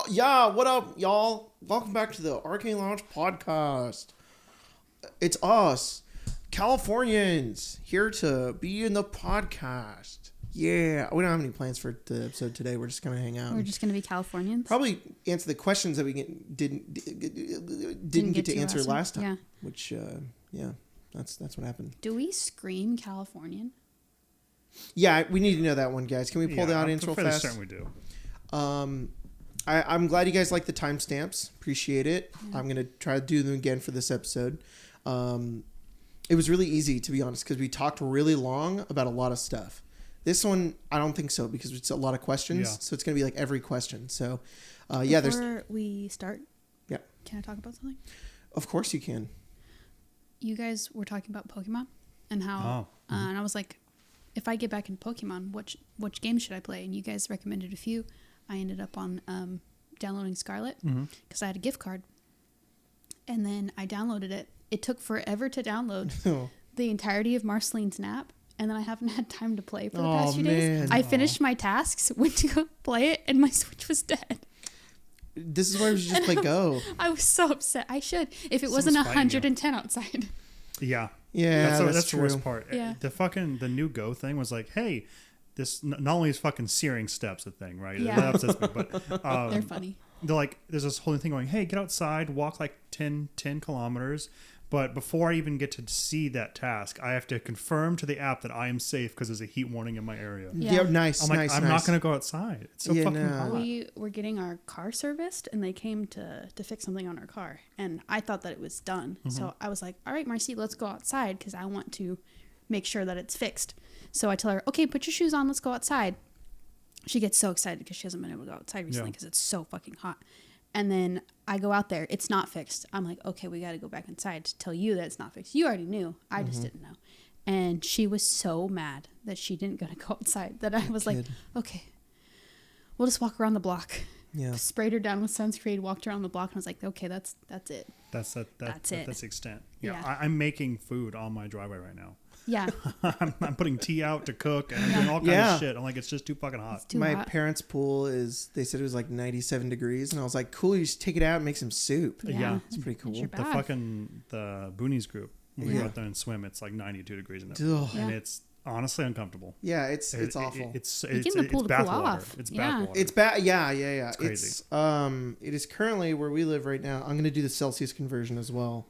Yeah, what up, y'all? Welcome back to the Arcane Launch podcast. It's us, Californians, here to be in the podcast. Yeah, we don't have any plans for the episode today. We're just gonna hang out. We're just gonna be Californians. Probably answer the questions that we didn't get to answer last time. Yeah. Which, that's what happened. Do we scream Californian? Yeah, we need to know that one, guys. Can we pull the audience real fast? Certainly do. I'm glad you guys like the timestamps. Appreciate it. Yeah. I'm gonna try to do them again for this episode. It was really easy, to be honest, because we talked really long about a lot of stuff. This one, I don't think so, because it's a lot of questions. Yeah. So it's going to be like every question. So, Before we start, can I talk about something? Of course you can. You guys were talking about Pokemon and how, and I was like, if I get back in Pokemon, which game should I play? And you guys recommended a few. I ended up on downloading Scarlet because I had a gift card. And then I downloaded it. It took forever to download the entirety of Marceline's Nap. And then I haven't had time to play for the past few days. I finished my tasks, went to go play it, and my Switch was dead. This is why we should just play Go. I was so upset. I should. If it wasn't 110 outside. Yeah. Yeah, that's the worst part. Yeah. The new Go thing was like, hey, this not only is fucking searing steps a thing, right? Yeah. That upsets me, but they're funny. They're like, there's this whole thing going, hey, get outside, walk like 10 kilometers. But before I even get to see that task, I have to confirm to the app that I am safe because there's a heat warning in my area. Yeah, nice. I'm not going to go outside. It's so fucking hot. We were getting our car serviced, and they came to fix something on our car. And I thought that it was done. So I was like, all right, Marcy, let's go outside because I want to make sure that it's fixed. So I tell her, okay, put your shoes on. Let's go outside. She gets so excited because she hasn't been able to go outside recently because it's so fucking hot. And then I go out there. It's not fixed. I'm like, okay, we got to go back inside to tell you that it's not fixed. You already knew. I just didn't know. And she was so mad that she didn't get to go outside that I was like, okay, we'll just walk around the block. Yeah. Sprayed her down with sunscreen, walked around the block, and I was like, okay, that's it. That's it. That's the extent. Yeah. I'm making food on my driveway right now. Yeah. I'm putting tea out to cook and I'm doing all kinds of shit. I'm like, it's just too fucking hot. My parents' pool they said it was like 97 degrees. And I was like, cool, you just take it out and make some soup. Yeah. It's pretty cool. The Boonies group, when we go out there and swim, it's like 92 degrees in there. And it's honestly uncomfortable. Yeah, it's awful. It's bath water. It's bath water. It's bad. Yeah. It's crazy. It is currently where we live right now. I'm going to do the Celsius conversion as well.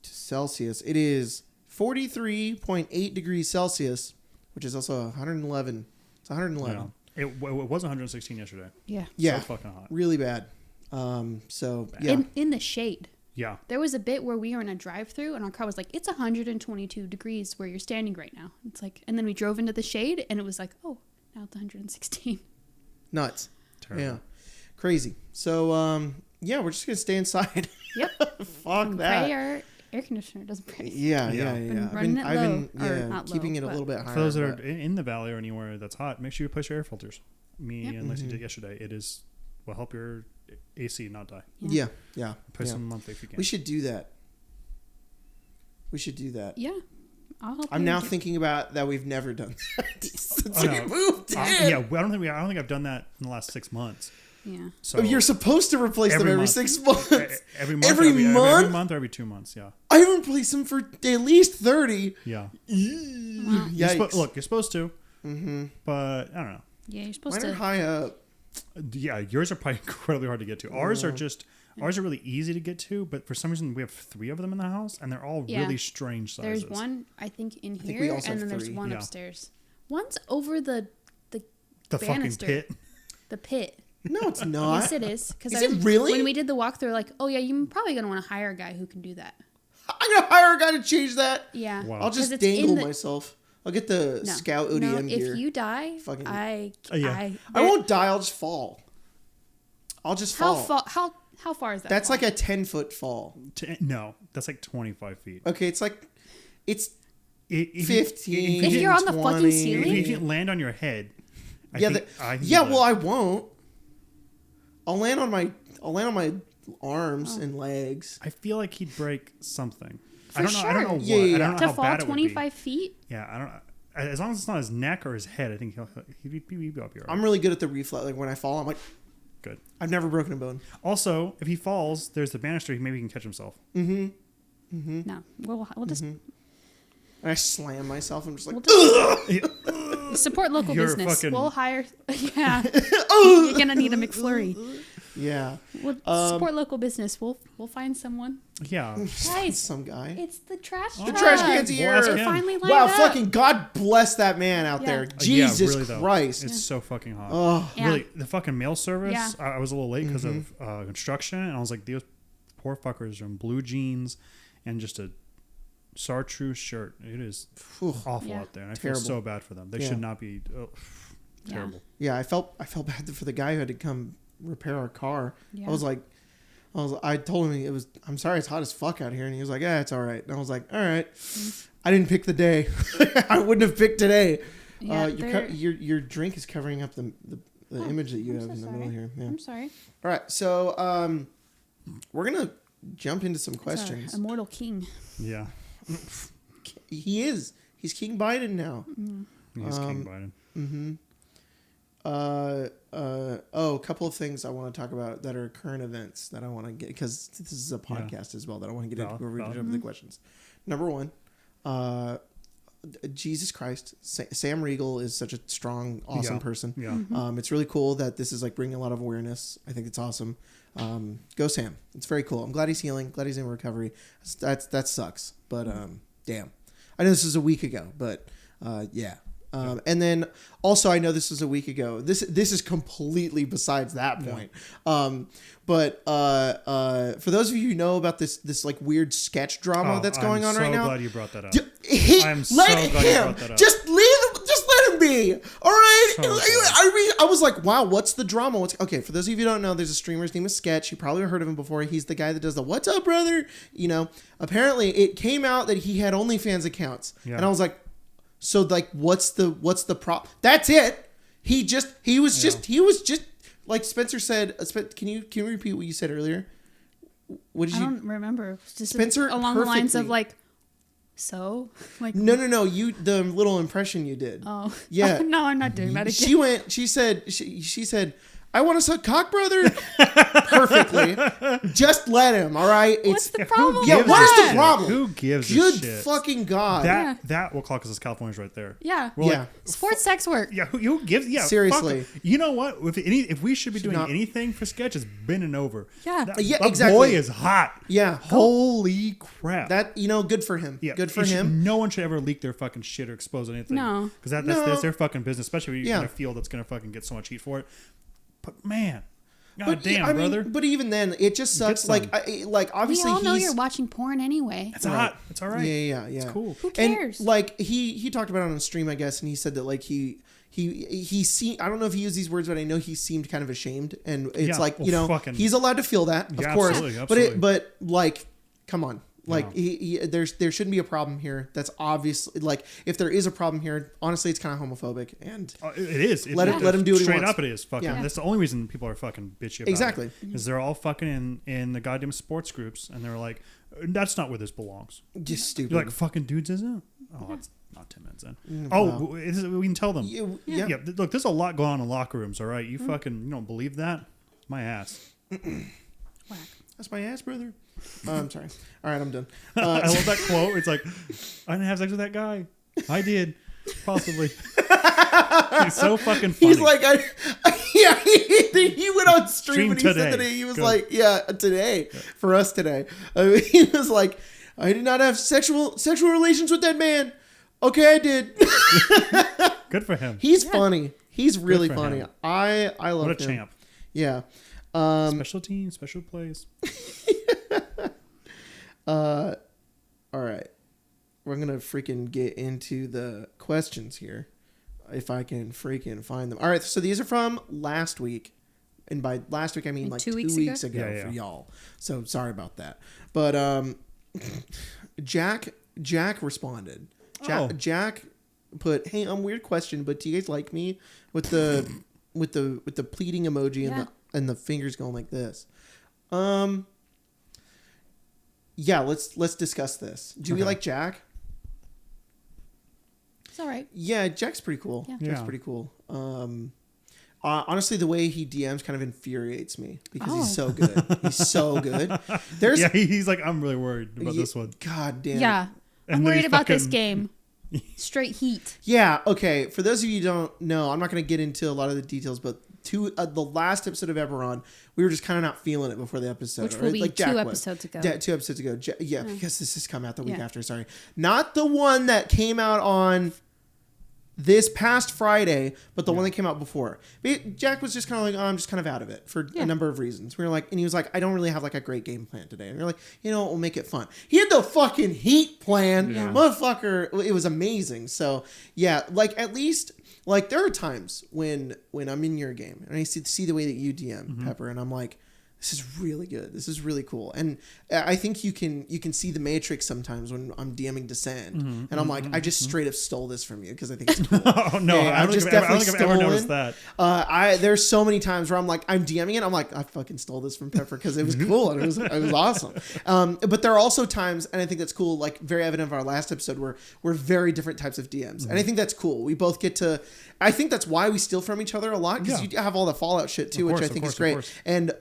To Celsius, it is 43.8 degrees Celsius, which is also 111. It's 111. Yeah. It was 116 yesterday. Yeah. Yeah. So fucking hot. Really bad. In the shade. Yeah. There was a bit where we were in a drive-through and our car was like, it's 122 degrees where you're standing right now. It's like, and then we drove into the shade and it was like, oh, now it's 116. Nuts. Terrible. Yeah. Crazy. So, we're just going to stay inside. Yep. Fuck that. Pray our air conditioner doesn't break. Yeah. I've been keeping it a little bit higher. For those that are in the valley or anywhere that's hot, make sure you push your air filters. And Lacey did yesterday. It will help your AC not die. Yeah. Push them monthly if you can. We should do that. Yeah. I'm now thinking about that we've never done that since we moved in. I don't think I've done that in the last 6 months. Yeah. So you're supposed to replace them every 6 months. Every month. Every month or every 2 months. Yeah. I haven't replaced them for at least 30. Yeah. Wow. You're supposed to. But I don't know. Yeah, you're supposed Mine to. are high up. Yeah, yours are probably incredibly hard to get to. Ours are really easy to get to, but for some reason we have 3 of them in the house, and they're all really strange sizes. There's one I think in here, and then there's one upstairs. One's over the fucking pit. The pit. No, it's not. Yes, it is. Is it really? When we did the walkthrough, like, oh yeah, you're probably gonna want to hire a guy who can do that. I'm gonna hire a guy to change that. Yeah. Wow. I'll just dangle myself. I'll get the Scout ODM gear. If you die, I won't die. I'll just fall. I'll just fall. How far is that? That's like a 10-foot fall. No, that's like 25 feet. Okay, it's 15. If you're on the fucking ceiling, if you land on your head. I won't. I'll land on my arms and legs. I feel like he'd break something. I don't know what. Yeah. I don't know to how fall bad it would be. 25 feet. Yeah, I don't know. as long as it's not his neck or his head, I think he'd be all right. I'm really good at the reflex. Like when I fall, I'm like, good. I've never broken a bone. Also, if he falls, there's the banister. Maybe he can catch himself. No, we'll just And I slam myself. I'm just like, support local You're business. fucking- We'll hire. Yeah, you're gonna need a McFlurry. yeah. We'll support local business. We'll find someone. Yeah. Guys, Some guy. it's the trash. The trash can's Well, here. ask They're him. finally lined Wow, up. fucking God bless that man out there. Jesus really, though. Christ. It's so fucking hot. Oh, Yeah. Really, the fucking mail service. Yeah. I was a little late because of construction, and I was like, these poor fuckers are in blue jeans and just a chartreuse shirt. It is awful Yeah. out there. And I Terrible. feel so bad for them. They should not be terrible. yeah. I felt bad for the guy who had to come repair our car. Yeah. I told him I'm sorry, it's hot as fuck out here, and he was like, yeah, it's all right. And I was like, all right. I didn't pick the day. I wouldn't have picked today. Yeah, Your drink is covering up the image that you have in the middle here. Yeah. I'm sorry. All right, so we're gonna jump into some It's questions. our immortal king. Yeah. He's King Biden now. He's King Biden. A couple of things I want to talk about that are current events that I want to get, because this is a podcast as well that I want to get into before we jump into the questions. Number one, Jesus Christ, Sam Riegel is such a strong, awesome person. Yeah. It's really cool that this is like bringing a lot of awareness. I think it's awesome. Go Sam. It's very cool. I'm glad he's healing. Glad he's in recovery. That sucks. But damn. I know this was a week ago, but yeah. And then also I know this was a week ago. This is completely besides that point. But for those of you who know about this like weird sketch drama that's going on right now. I'm so glad you brought that up. I'm so glad you brought that up. Just let him be. All right. I was like, wow, what's the drama? Okay, for those of you who don't know, there's a streamer. His name is Sketch. You probably heard of him before. He's the guy that does the "What's up, brother?" You know. Apparently, it came out that he had OnlyFans accounts, and I was like, so like, what's the prop? That's it. He was just like Spencer said. Can you repeat what you said earlier? What did you? I don't remember. Just Spencer along the lines of like. So, like no, you the little impression you did. Oh yeah, no, I'm not doing that again. She said, I want to suck cock, brother. Perfectly. Just let him. All right. What's the problem? Yeah. With What that? is the problem? Who gives a Good shit? fucking God. That will clock us as Californians right there. Yeah. We're Yeah. like, Sports sex work. yeah. Who gives? Yeah. Seriously. Fuck. You know what? If we should be doing anything for Sketch, it's been and over. Yeah. Yeah, that exactly. boy is hot. Yeah. Holy crap. That good for him. Yeah, Good for him. No one should ever leak their fucking shit or expose anything. No. Because that's their fucking business, especially when you're in a field that's going to fucking get so much heat for it. But man, God damn, brother. But even then, it just sucks. Like obviously, We all know you're watching porn anyway. It's hot. It's all right. Yeah. It's cool. Who cares? And like he talked about it on a stream, I guess, and he said that like he seemed, I don't know if he used these words, but I know he seemed kind of ashamed, and it's he's allowed to feel that, of course. Absolutely. But like, come on. Like there shouldn't be a problem here. That's obviously, like, if there is a problem here, honestly, it's kind of homophobic, and it is. Let him do what he wants. Straight up, it is fucking. Yeah. That's the only reason people are fucking bitchy about Exactly. it. Is they're all fucking in the goddamn sports groups, and they're like, that's not where this belongs. just stupid. You're like, fucking dudes, isn't it? Oh, it's not 10 minutes in. Wow. We can tell them. Yeah. Look, there's a lot going on in locker rooms. All right, you fucking don't believe that? My ass. Whack. That's my ass, brother. I'm sorry. All right, I'm done. I love that quote. It's like, I didn't have sex with that guy. I did, possibly. He's so fucking funny. He's like, he went on stream and he said that he was like, today for us today. He was like, I did not have sexual relations with that man. Okay, I did. Good for him. He's funny. He's really funny. him. I love him. What a champ. Yeah. Special team, special plays. All right. We're going to freaking get into the questions here. If I can freaking find them. All right. So these are from last week. And by last week, I mean like 2 weeks ago for y'all. So sorry about that. But Jack responded. Jack put, hey, weird question, but do you guys like me with the pleading emoji and the fingers going like this? Yeah, let's discuss this. Do we like Jack? It's all right. Yeah, Jack's pretty cool. Yeah. Jack's Yeah. pretty cool. Honestly, the way he DMs kind of infuriates me because he's so good. He's so good. There's he's like, I'm really worried about this one. God damn. Yeah. And I'm then worried he about this fucking- game. Straight heat. Yeah. Okay. For those of you who don't know, I'm not going to get into a lot of the details, but the last episode of Eberron, we were just kind of not feeling it before the episode. Which will be Like Jack 2 was. episodes ago. Yeah, 2 episodes ago. Yeah, because this has come out the week Yeah. after. Sorry, not the one that came out on this past Friday, but the one that came out before. But Jack was just kind of like, oh, I'm just kind of out of it for a number of reasons. We were like, and he was like, I don't really have like a great game plan today. And we are like, you know, we'll make it fun. He had the fucking heat plan, motherfucker. It was amazing. So yeah, like at least like there are times when I'm in your game and I see the way that you DM Pepper, and I'm like, this is really good. This is really cool. And I think you can see the Matrix sometimes when I'm DMing Descend. And I'm like, I just straight up stole this from you because I think it's cool. Oh, no. Yeah, I don't think I've ever noticed stolen. that. There's so many times where I'm like, I'm DMing it. I'm like, I fucking stole this from Pepper because it was cool and it was awesome. But there are also times, and I think that's cool, like very evident of our last episode, where we're very different types of DMs. And I think that's cool. We both get to, I think that's why we steal from each other a lot, because you have all the Fallout shit too, which I think is great. And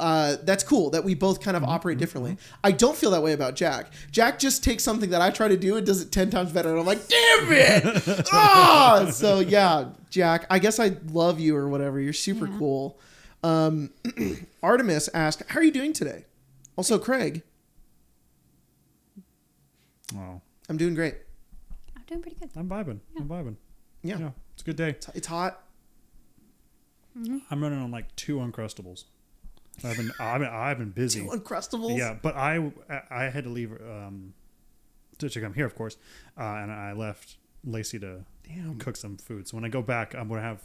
that's cool that we both kind of operate differently. I don't feel that way about Jack. Jack just takes something that I try to do and does it 10 times better. And I'm like, damn it. So yeah, Jack, I guess I love you or whatever. You're super cool. Artemis asked, how are you doing today? Also, Craig. Oh, I'm doing great. I'm doing pretty good. I'm vibing. Yeah. Yeah, it's a good day. It's hot. I'm running on like 2 Uncrustables. I've been busy. 2 Uncrustables? Yeah, but I had to leave to come here, of course, and I left Lacey to cook some food. So when I go back, I'm gonna have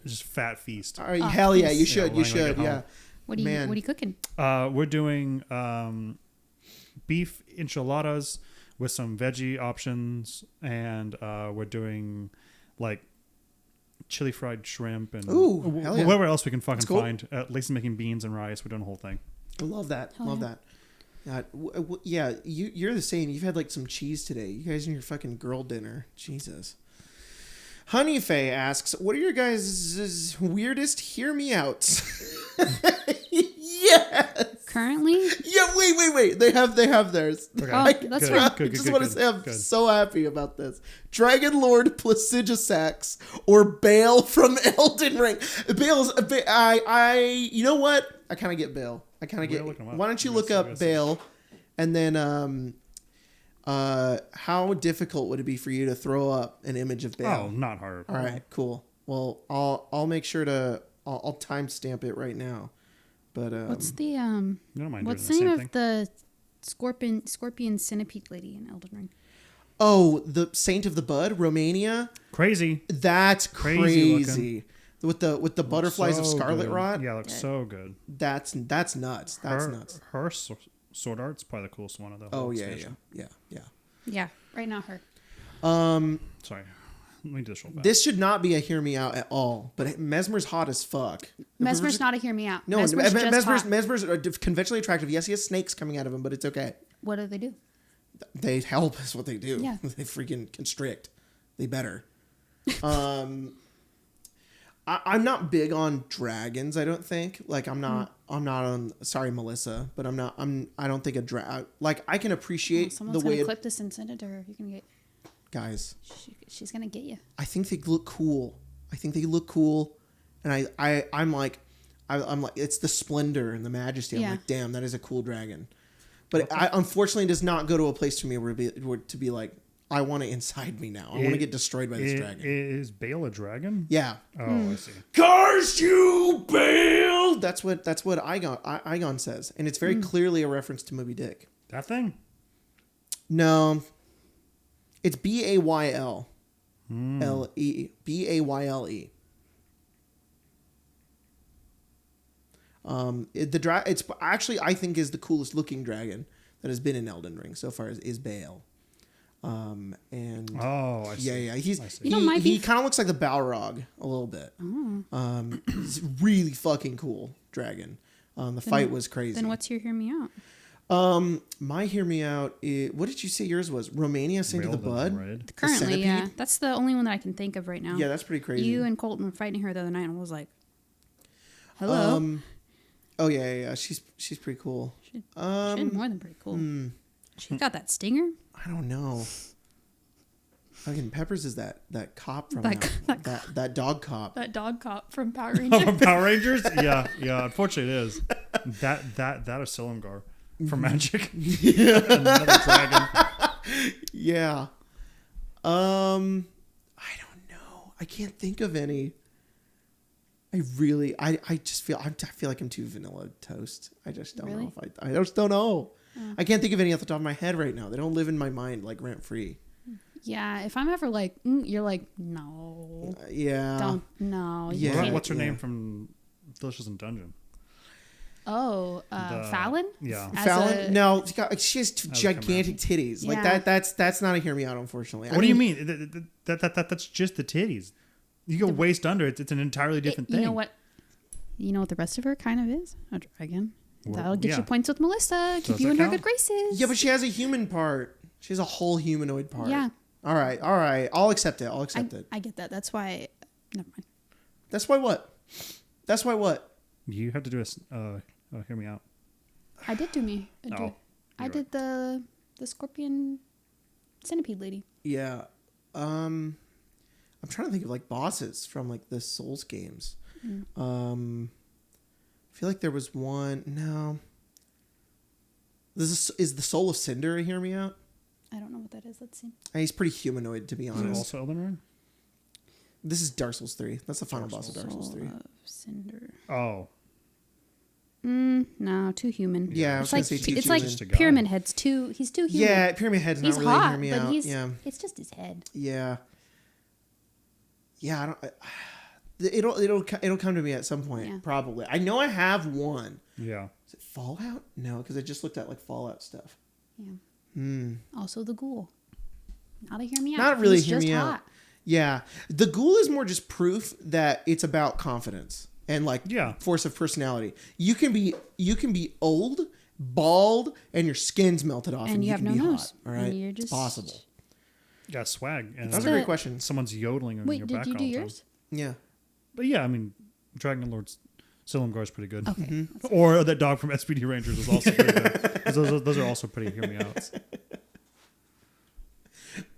just fat feast. All right, hell yeah, you should. when I get Yeah. home. What are you cooking? We're doing beef enchiladas with some veggie options, and we're doing like chili fried shrimp and hell yeah. whatever else we can fucking cool. find. Lacey's making beans and rice. We're doing the whole thing. I love that. Hell Love yeah. that. Yeah, you're the same. You've had like some cheese today. You guys in your fucking girl dinner. Jesus. Honey Faye asks, what are your guys' weirdest hear me outs? Yes. Currently? Yeah, wait. They have theirs. Okay. Oh, that's Good. right. I just want to say I'm good. so happy about this. Dragon Lord Placidusax or Bale from Elden Ring. Bale's you know what? I kind of get Bale. Why don't you look up Bale, and then how difficult would it be for you to throw up an image of Bale? Oh, not hard. All right, cool. Well, I'll make sure to I'll timestamp it right now. But What's the You don't mind what's doing the name same of the scorpion centipede lady in Elden Ring? oh, the Saint of the Bud, Romania. Crazy. That's Crazy with the butterflies of So scarlet good. rot. Yeah, looks so good. That's nuts. That's nuts. Her sword art's probably the coolest one of the whole Oh yeah. expansion. Yeah, right now her. Sorry. Let me just roll back. This should not be a hear me out at all. But Messmer's hot as fuck. Mesmer's not a hear me out. No, Mesmer's just hot. Mesmer's are conventionally attractive. Yes, he has snakes coming out of him, but it's okay. What do they do? They help is what they do. Yeah. They freaking constrict. They better. I'm not big on dragons. I don't think. Like I'm not on. Sorry, Melissa, but I don't think like I can appreciate Someone's the way gonna clip this and send it to her. You can get. guys. She's gonna get you. I think they look cool. And I'm like, it's the splendor and the majesty. I'm Yeah. like, damn, that is a cool dragon. But I unfortunately does not go to a place for me where to be like, I want it inside me now. I want to get destroyed by this dragon. Is Bale a dragon? Yeah. Oh, I see. Curse you, Bale! That's what Igon says, and it's very clearly a reference to Moby Dick. That thing? No, it's Bayl. L-E. Bayle. It's actually, I think, is the coolest looking dragon that has been in Elden Ring so far is Bale. And Oh, I see. yeah, I see. he kind of looks like the Balrog a little bit. He's a really fucking cool dragon. The fight was crazy. Then what's your hear me out? My hear me out. What did you say yours was? Romania Sing to the Bud? Red. Currently, yeah. That's the only one that I can think of right now. Yeah, that's pretty crazy. You and Colton were fighting her the other night, and I was like, hello. Oh, yeah. She's pretty cool. She's more than pretty cool. She got that stinger? I don't know. Fucking Peppers is that cop from that dog cop. That dog cop from Power Rangers. From Power Rangers? Yeah. Unfortunately, it is. That is Silumgar from Magic. Yeah. Another dragon. Yeah. I don't know. I can't think of any. I just feel like I'm too vanilla toast. I just don't know if I just don't know. I can't think of any off the top of my head right now. They don't live in my mind like rent free. Yeah, if I'm ever like, you're like, no. Yeah. Don't, no. Yeah. What's her name from Delicious in Dungeon? Oh, Fallon? Yeah. Fallon? No, she has gigantic titties. Yeah. Like that's not a hear me out, unfortunately. What do you mean? That's just the titties. You go waist under, it's an entirely different thing. You know what? You know what the rest of her kind of is? A dragon. Well, That'll get you points with Melissa. Keep Does you that in her count? good graces. Yeah, but she has a human part. She has a whole humanoid part. Yeah. All right. I'll accept it. I get that. That's why. Never mind. That's why what? You have to do hear me out. I did do me. I did right. the scorpion centipede lady. Yeah. I'm trying to think of like bosses from like the Souls games. I feel like there was one. No. Is the Soul of Cinder a hear me out? I don't know what that is. Let's see. He's pretty humanoid, to be Is it honest. also Elden Ring? This is Dark Souls 3. That's the final boss of Dark Souls 3. Soul of Cinder. Oh. No, too human. Yeah, I was it's gonna like say too it's human. like Just a guy. Pyramid Head's too. He's too human. Yeah, Pyramid Head's He's not really hot, hear me but out. he's it's just his head. Yeah. Yeah, it'll come to me at some point, probably. I know I have one. Yeah. Is it Fallout? No, because I just looked at like Fallout stuff. Yeah. Also the ghoul. Not a hear me out. Not really He's hear just me hot. out. Yeah. The ghoul is more just proof that it's about confidence and like force of personality. You can be old, bald, and your skin's melted off, and you have no nose. Hot, all right, it's possible. Yeah, swag. And that's a great question. Someone's yodeling in your back all the time. Wait, did you do yours? Yeah. But yeah, I mean, Dragon Lord's Silumgar is pretty good. Okay. Mm-hmm. Or that dog from SPD Rangers is also pretty good. Those are also pretty hear me outs.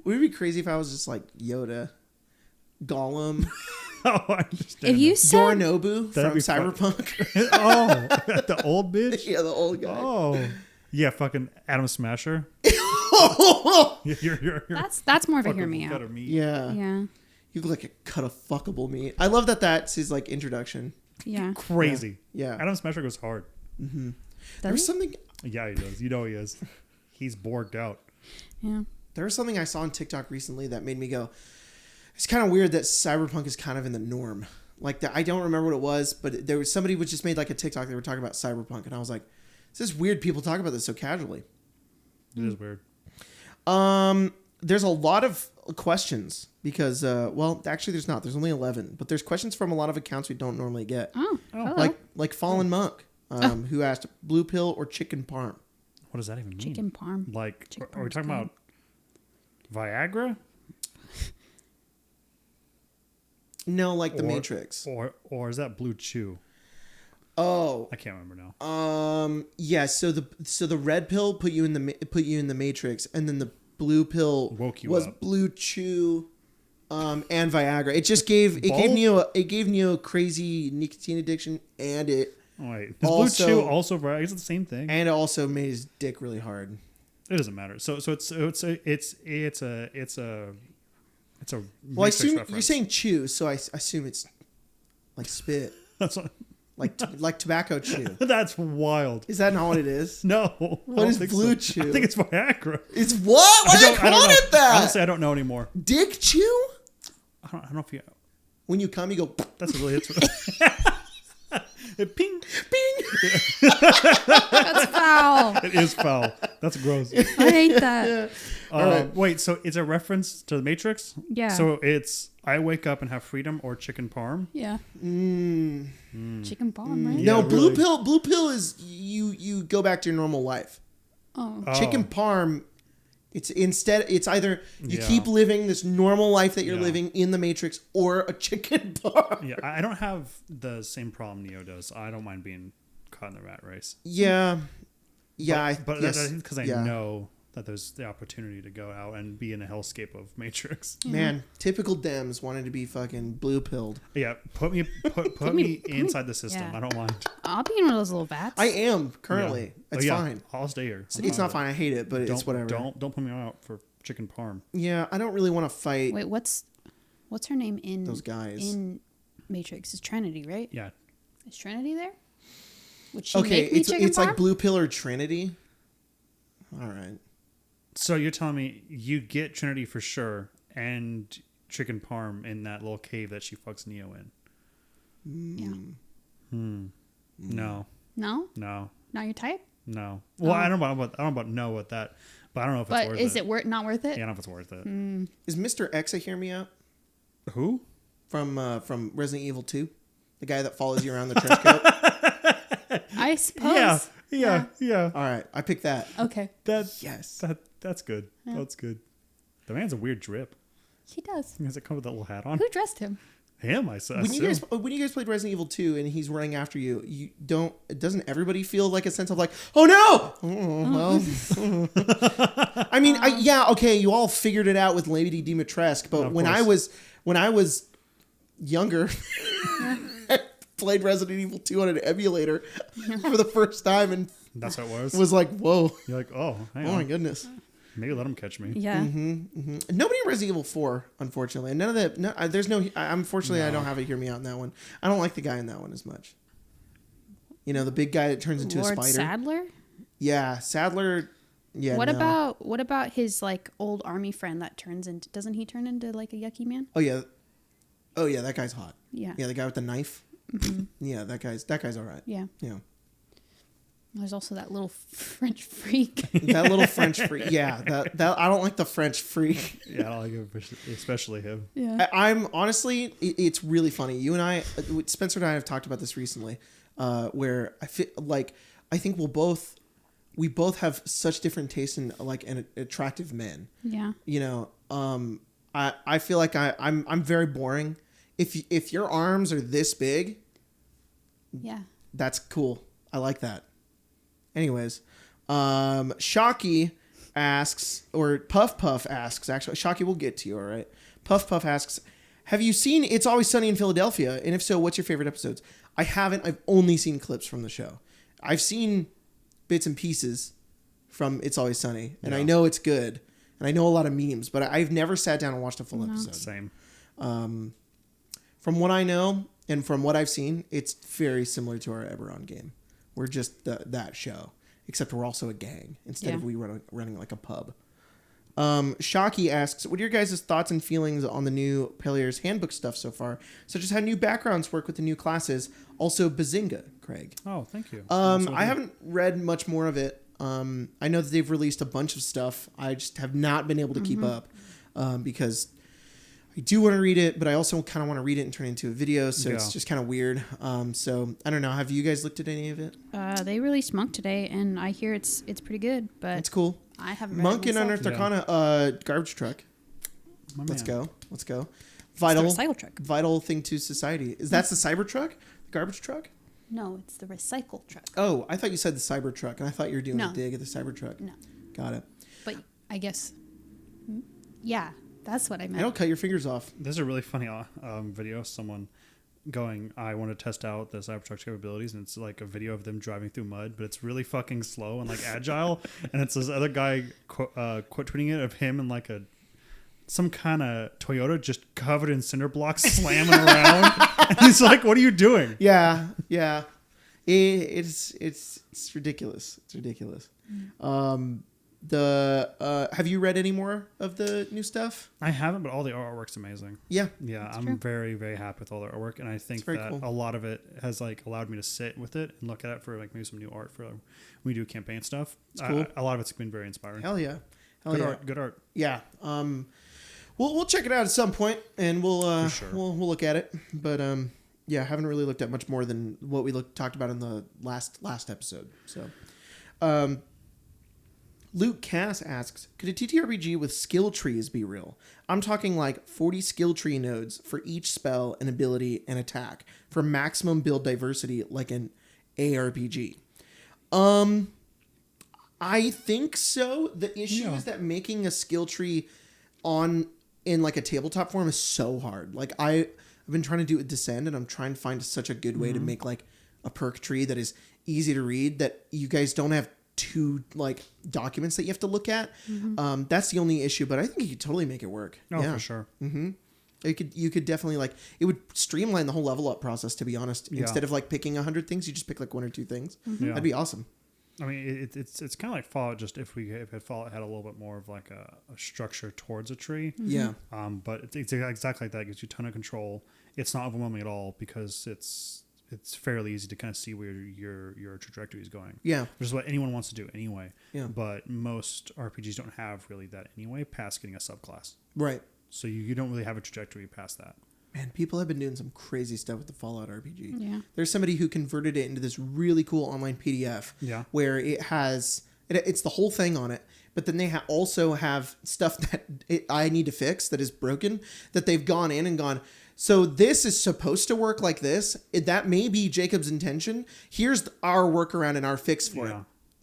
Would it be crazy if I was just like Yoda, Gollum, Oh, I understand. If you said Yorinobu from Cyberpunk? Oh, the old bitch? Yeah, the old guy. Oh. Yeah, fucking Atom Smasher. You're that's more of a hear me out. Yeah. Yeah. You look like a cut of fuckable meat. I love that that's his like introduction. Yeah. Crazy. Yeah. Atom Smasher goes hard. Mm-hmm. There's something. Yeah, he does. You know he is. He's borged out. Yeah. There was something I saw on TikTok recently that made me go, it's kind of weird that Cyberpunk is kind of in the norm. Like that, I don't remember what it was, but there was somebody just made like a TikTok. They were talking about Cyberpunk, and I was like, "This is weird. People talk about this so casually." It is weird. There's a lot of questions because, well, actually, there's not. There's only 11, but there's questions from a lot of accounts we don't normally get. Oh. Like Fallen Monk, who asked blue pill or chicken parm. What does that even mean? Chicken parm. Like, Chicken are we parm's talking about Viagra? No, like the Matrix. Or is that Blue Chew? Oh, I can't remember now. Yeah. So the red pill put you in the Matrix, and then the blue pill woke you was up. Blue Chew, and Viagra. It just gave Neo a crazy nicotine addiction, and it. Oh, wait. Does Blue Chew also Viagra? Is it the same thing? And it also made his dick really hard. It doesn't matter. So it's a Well, I assume reference. you're saying chew, so I assume it's like spit. That's what, like tobacco chew. That's wild. Is that not what it is? No. What is Blue Chew? I think it's Viagra. It's what? Why do they call it that? Honestly, I don't know anymore. Dick chew? I don't know if you. When you come, you go. That's really it. Ping. Bing. That's foul. It is foul. That's gross. I hate that. Right. Wait, so it's a reference to the Matrix? Yeah. So it's I wake up and have freedom or chicken parm? Yeah. Mm. Chicken parm, right? No, Yeah, blue really. pill is you go back to your normal life. Oh. Chicken Parm, it's either you Yeah. keep living this normal life that you're Yeah. living in the Matrix or a chicken parm. Yeah, I don't have the same problem Neo does. I don't mind being caught in the rat race. Yeah. But yes. that's because I Yeah. know that there's the opportunity to go out and be in a hellscape of Matrix. Man, typical Dems wanted to be fucking blue pilled. Yeah, put me inside the system. yeah. I don't mind. I'll be in one of those little vats. I am currently. Yeah. It's Yeah, fine. I'll stay here. It's not fine. I hate it, but Don't, it's whatever. Don't put me out for chicken parm. Yeah, I don't really want to fight Wait, what's her name in those guys. in Matrix? Is Trinity, right? Yeah. Is Trinity there? Would she Okay, make me chicken it's like parm? blue pill or Trinity. All right. So you're telling me you get Trinity for sure and chicken parm in that little cave that she fucks Neo in? Yeah. No. No? No. Not your type? No. Well, I don't know about no with that, but I don't know if it's But worth is it. not worth it? Yeah, I don't know if it's worth it. Is Mr. X a Hear Me Out Who? from Resident Evil 2? The guy that follows you around the trench coat? I suppose. Yeah. All right, I picked that. Okay. Yes. That's good. That's good. The man's a weird drip. He does. Does it come with that little hat on? Who dressed him? Him, I When you guys played Resident Evil 2 and he's running after you, doesn't everybody feel like a sense of like, oh no? Oh, well. I mean, okay, you all figured it out with Lady Dimitrescu, but Of when course. I was younger, I played Resident Evil 2 on an emulator for the first time and That's how it was. was like, whoa. You're like, oh, hang Oh on. my goodness. Maybe let him catch me. Yeah. Nobody in Resident Evil 4, unfortunately. And none of that. No, there's no. Unfortunately, I don't have a hear me out in that one. I don't like the guy in that one as much. You know, the big guy that turns into Lord a spider. Sadler? Yeah, Sadler. Yeah. What no. about his like old army friend that turns into? Doesn't he turn into like a yucky man? Oh yeah. That guy's hot. Yeah. Yeah, the guy with the knife. Yeah, that guy's all right. Yeah. Yeah. There's also that little French freak. That little French freak. Yeah, that I don't like the French freak. Yeah, I don't like him, especially him. Yeah. I'm honestly, it's really funny. You and I, Spencer and I have talked about this recently, where I feel like I think we both have such different tastes in like an attractive men. Yeah. You know, I feel like I'm very boring. If your arms are this big, Yeah. that's cool. I like that. Anyways, Shocky asks, or Puff asks, actually, Shocky, we'll get to you, all right? Puff asks, have you seen It's Always Sunny in Philadelphia? And if so, what's your favorite episodes? I haven't. I've only seen clips from the show. I've seen bits and pieces from It's Always Sunny, and I know it's good, and I know a lot of memes, but I've never sat down and watched a full episode. Same. From what I know, and from what I've seen, it's very similar to our Eberron game. We're just that show, except we're also a gang instead of we running like a pub. Shocky asks, what are your guys' thoughts and feelings on the new Player's Handbook stuff so far, such as how new backgrounds work with the new classes? Also, Bazinga, Craig. Oh, thank you. I haven't read much more of it. I know that they've released a bunch of stuff. I just have not been able to keep up because I do want to read it, but I also kind of want to read it and turn it into a video, so it's just kind of weird. So I don't know. Have you guys looked at any of it? They released Monk today, and I hear it's pretty good. But It's cool. I haven't read Monk it and myself. Unearthed Arcana, garbage truck. My Let's man. go. Vital, It's the recycle truck. vital thing to society. Is that the cyber truck? The garbage truck? No, it's the recycle truck. Oh, I thought you said the cyber truck, and I thought you were doing No. a dig at the cyber truck. No, Got it. but I guess. Yeah, that's what I I meant. don't cut your fingers off. There's a really funny video of someone going, I want to test out the Cybertruck's capabilities, and it's like a video of them driving through mud, but it's really fucking slow and like agile. And it's this other guy quote tweeting it of him in like some kind of Toyota just covered in cinder blocks slamming around. And he's like, what are you doing? Yeah. It's ridiculous. It's ridiculous. Have you read any more of the new stuff? I haven't, but all the artwork's amazing. Yeah. Yeah, I'm true. very, very happy with all the artwork, and I think very that cool. a lot of it has like allowed me to sit with it and look at it for like maybe some new art for when we do campaign stuff. It's cool. A lot of it's been very inspiring. Hell yeah. Good art. Yeah. We'll check it out at some point, and we'll For sure. we'll look at it. But yeah, haven't really looked at much more than what we talked about in the last episode. So, Luke Cass asks, could a TTRPG with skill trees be real? I'm talking like 40 skill tree nodes for each spell and ability and attack for maximum build diversity like an ARPG. I think so. The issue is that making a skill tree in like a tabletop form is so hard. Like I've been trying to do it with Descend, and I'm trying to find such a good way to make like a perk tree that is easy to read, that you guys don't have two like documents that you have to look at. That's the only issue, but I think you could totally make it work. Oh, for sure. You could definitely like, it would streamline the whole level up process, to be honest. Instead of like picking 100 things, you just pick like 1 or 2 things. That'd be awesome. I mean, it's kind of like Fallout. Just if Fallout had a little bit more of like a structure towards a tree. Yeah. But it's exactly like that. It gives you a ton of control. It's not overwhelming at all because it's fairly easy to kind of see where your trajectory is going. Yeah. Which is what anyone wants to do anyway. Yeah. But most RPGs don't have really that anyway, past getting a subclass. Right. So you don't really have a trajectory past that. Man, people have been doing some crazy stuff with the Fallout RPG. Yeah. There's somebody who converted it into this really cool online PDF where it has, it's the whole thing on it, but then they also have stuff that I need to fix that is broken, that they've gone in and gone, so this is supposed to work like this. That may be Jacob's intention. Here's our workaround and our fix for it.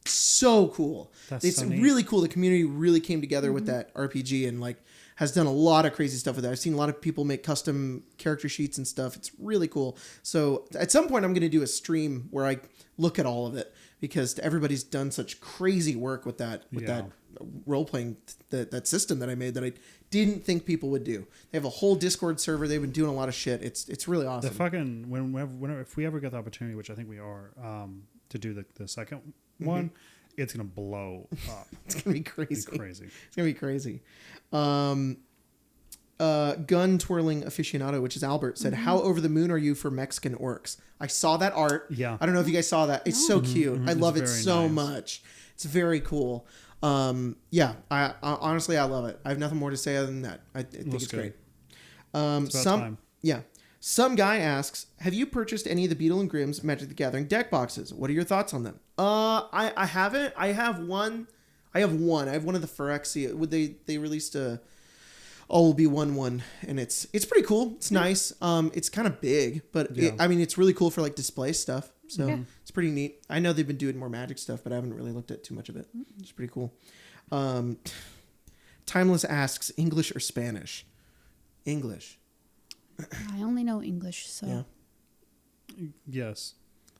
So cool. It's so really cool. The community really came together with that RPG and like has done a lot of crazy stuff with that. I've seen a lot of people make custom character sheets and stuff. It's really cool. So at some point I'm going to do a stream where I look at all of it, because everybody's done such crazy work with that role-playing, that system that I made that I didn't think people would do. They have a whole Discord server. They've been doing a lot of shit. It's really awesome. The fucking, whenever if we ever get the opportunity, which I think we are, to do the second one, it's going to blow up. It's going to be crazy. It's going to be crazy. Gun twirling aficionado, which is Albert, said, how over the moon are you for Mexican orcs? I saw that art. Yeah. I don't know if you guys saw that. It's so cute. I love it so much. It's very cool. I honestly, I love it. I have nothing more to say other than that. I think it's great. It's about time. Some guy asks, have you purchased any of the Beetle and Grimm's Magic the Gathering deck boxes? What are your thoughts on them? I haven't. I have one. I have one of the Phyrexia. They released a OLB1, and it's pretty cool. It's nice. It's kind of big, but it's really cool for like display stuff. So it's pretty neat. I know they've been doing more Magic stuff, but I haven't really looked at too much of it. It's pretty cool. Timeless asks, English or Spanish? English. I only know English, so. Yeah. Yes.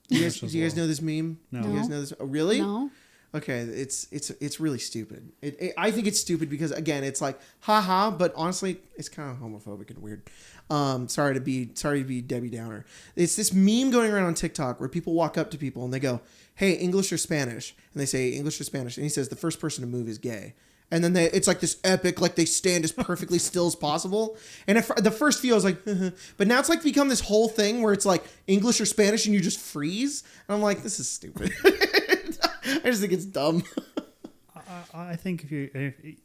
Do you guys know this meme? No. Do you guys know this? Oh, really? No. Okay, it's really stupid. I think it's stupid because, again, it's like haha, but honestly, it's kind of homophobic and weird. Sorry to be Debbie Downer. It's this meme going around on TikTok where people walk up to people and they go, "Hey, English or Spanish?" And they say English or Spanish, and he says the first person to move is gay. And then it's like this epic, like they stand as perfectly still as possible. And the first few I was like, but now it's like become this whole thing where it's like English or Spanish and you just freeze. And I'm like, this is stupid. I just think it's dumb. I think if you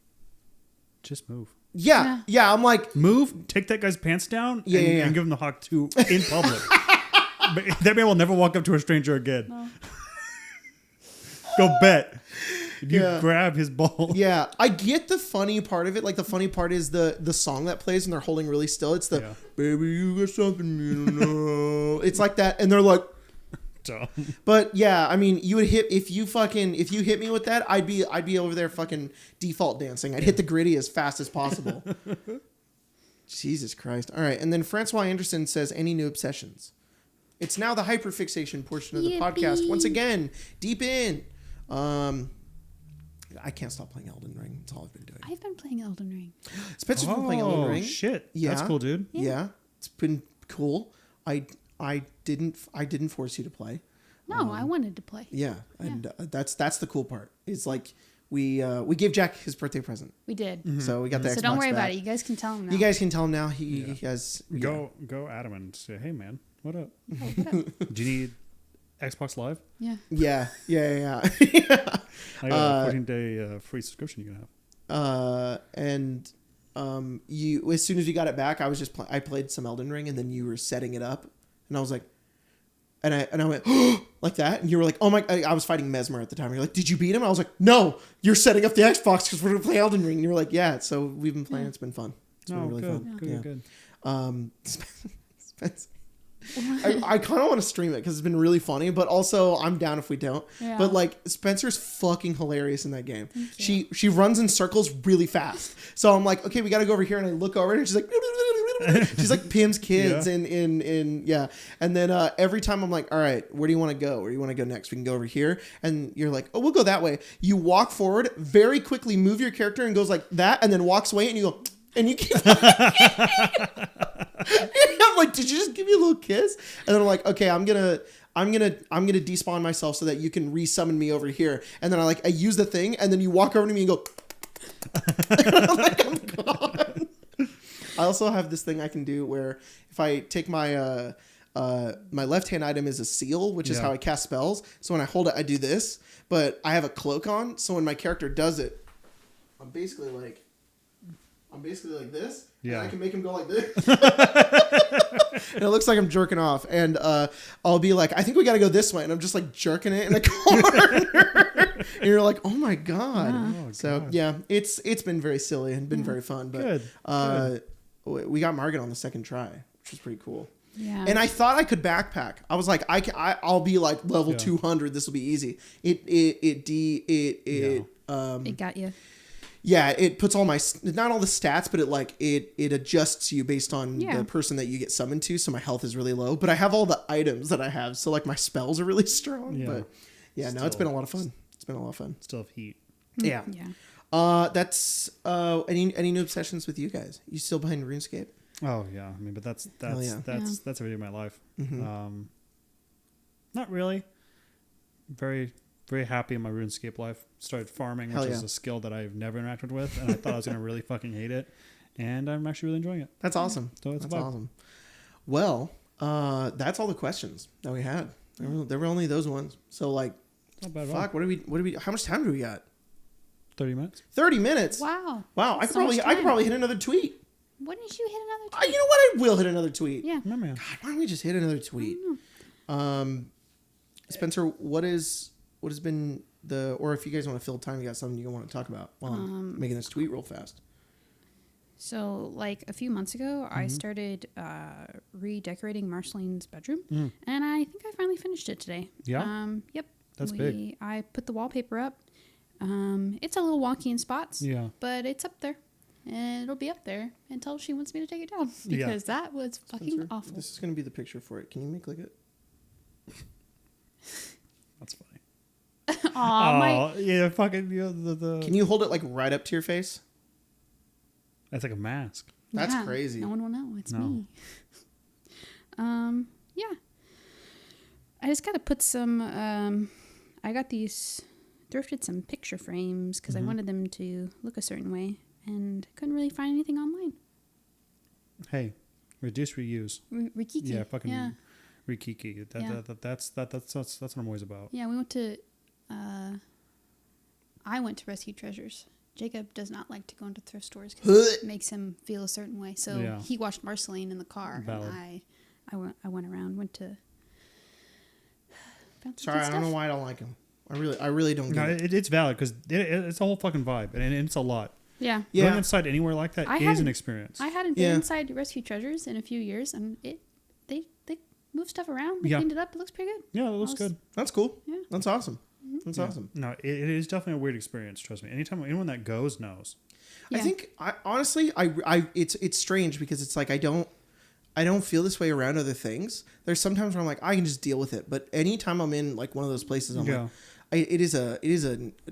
just move. Yeah. I'm like, move, take that guy's pants down, and give him the hawk too in public. But that man will never walk up to a stranger again. No. Go bet. You grab his balls. Yeah, I get the funny part of it. Like the funny part is the song that plays and they're holding really still. It's the baby, you got something you don't know. It's like that, and they're like. Dumb. But yeah, I mean, you would hit if you hit me with that, I'd be over there fucking default dancing. I'd hit the gritty as fast as possible. Jesus Christ! All right, and then Francois Anderson says, any new obsessions? It's now the hyperfixation portion of the podcast once again. Deep in. I can't stop playing Elden Ring. That's all I've been doing. I've been playing Elden Ring. Spencer's been playing Elden Ring. Shit. Yeah. That's cool, dude. Yeah. It's been cool. I didn't force you to play. No, I wanted to play. Yeah. And that's the cool part. It's like we gave Jack his birthday present. We did. Mm-hmm. So we got the Xbox So don't worry back. about it. You guys can tell him now. You guys can tell him now. He has Go at him and say, "Hey man, what up? Oh, what up? Do you need Xbox Live?" Yeah. Yeah. I got a 14-day free subscription you can have. And you, as soon as you got it back, I was just I played some Elden Ring, and then you were setting it up, and I was like, and I went, like that, and you were like, oh my, I was fighting Messmer at the time. You're like, did you beat him? I was like, no, you're setting up the Xbox because we're going to play Elden Ring. And you were like, yeah, so we've been playing. It's been fun. It's been really fun. Good. Spencer. I kind of want to stream it because it's been really funny, but also I'm down if we don't. Yeah. But like Spencer's fucking hilarious in that game. She runs in circles really fast. So I'm like, okay, we got to go over here, and I look over and she's like, she's like Pim's kids in yeah. And then every time I'm like, all right, where do you want to go? Where do you want to go next? We can go over here. And you're like, oh, we'll go that way. You walk forward, very quickly move your character and goes like that, and then walks away, and you go. And you keep I'm like, did you just give me a little kiss? And then I'm like, okay, I'm gonna despawn myself so that you can resummon me over here. And then I use the thing, and then you walk over to me and go and I'm like, I'm gone. I also have this thing I can do where if I take my my left hand item is a seal, which is how I cast spells. So when I hold it, I do this, but I have a cloak on, so when my character does it, I'm basically like this. Yeah. And I can make him go like this. And it looks like I'm jerking off. And I'll be like, I think we got to go this way. And I'm just like jerking it in the corner. And you're like, oh my God. Yeah. Oh, so God. Yeah, it's been very silly and been very fun. But good. We got Margaret on the second try, which was pretty cool. Yeah. And I thought I could backpack. I was like, I'll be like level 200. This will be easy. It got you. Yeah, it puts all not all the stats, but it adjusts you based on the person that you get summoned to. So my health is really low, but I have all the items that I have. So like my spells are really strong. Yeah. But yeah, no, it's been a lot of fun. It's been a lot of fun. Still have heat. Yeah. Yeah. That's any new obsessions with you guys? You still playing RuneScape? Oh yeah, I mean, but that's every day of my life. Mm-hmm. Not really. Very very happy in my RuneScape life. Started farming, which is a skill that I've never interacted with, and I thought I was going to really fucking hate it, and I'm actually really enjoying it. That's awesome. So that's awesome. Well, that's all the questions that we had. There were only those ones. So like, not bad. Fuck. What do we? How much time do we got? 30 minutes. 30 minutes. Wow. I could probably hit another tweet. Why didn't you hit another tweet? You know what? I will hit another tweet. Yeah. No, man. God, why don't we just hit another tweet? Spencer, what has been or if you guys want to fill time, you got something you want to talk about while I'm making this tweet real fast. So, like a few months ago, I started redecorating Marceline's bedroom, and I think I finally finished it today. Yeah. Yep. That's big. I put the wallpaper up. It's a little wonky in spots. Yeah. But it's up there, and it'll be up there until she wants me to take it down because that was fucking Spencer, awful. This is gonna be the picture for it. Can you make like it? That's funny. Yeah, fucking the. Can you hold it like right up to your face? That's like a mask. That's crazy. No one will know. It's me. Yeah. I just got to put some. I got thrifted some picture frames because I wanted them to look a certain way, and couldn't really find anything online. Hey, reduce, reuse. Rikiki. Yeah, fucking Rikiki. That's what I'm always about. Yeah, we went to. I went to Rescue Treasures. Jacob does not like to go into thrift stores because it makes him feel a certain way. So he watched Marceline in the car, and I went around, went to. Sorry, I don't know why I don't like him. I really don't get it. It's valid because it's a whole fucking vibe, and it's a lot. Yeah. Going inside anywhere like that is an experience. I hadn't been inside Rescue Treasures in a few years, and they moved stuff around. They cleaned it up. It looks pretty good. Yeah, it looks good. That's cool. Yeah. That's awesome. That's awesome. No, it is definitely a weird experience. Trust me. Anyone that goes knows. Yeah. I think honestly, it's strange because it's like I don't feel this way around other things. There's sometimes where I'm like I can just deal with it, but anytime I'm in like one of those places, I'm like. It is a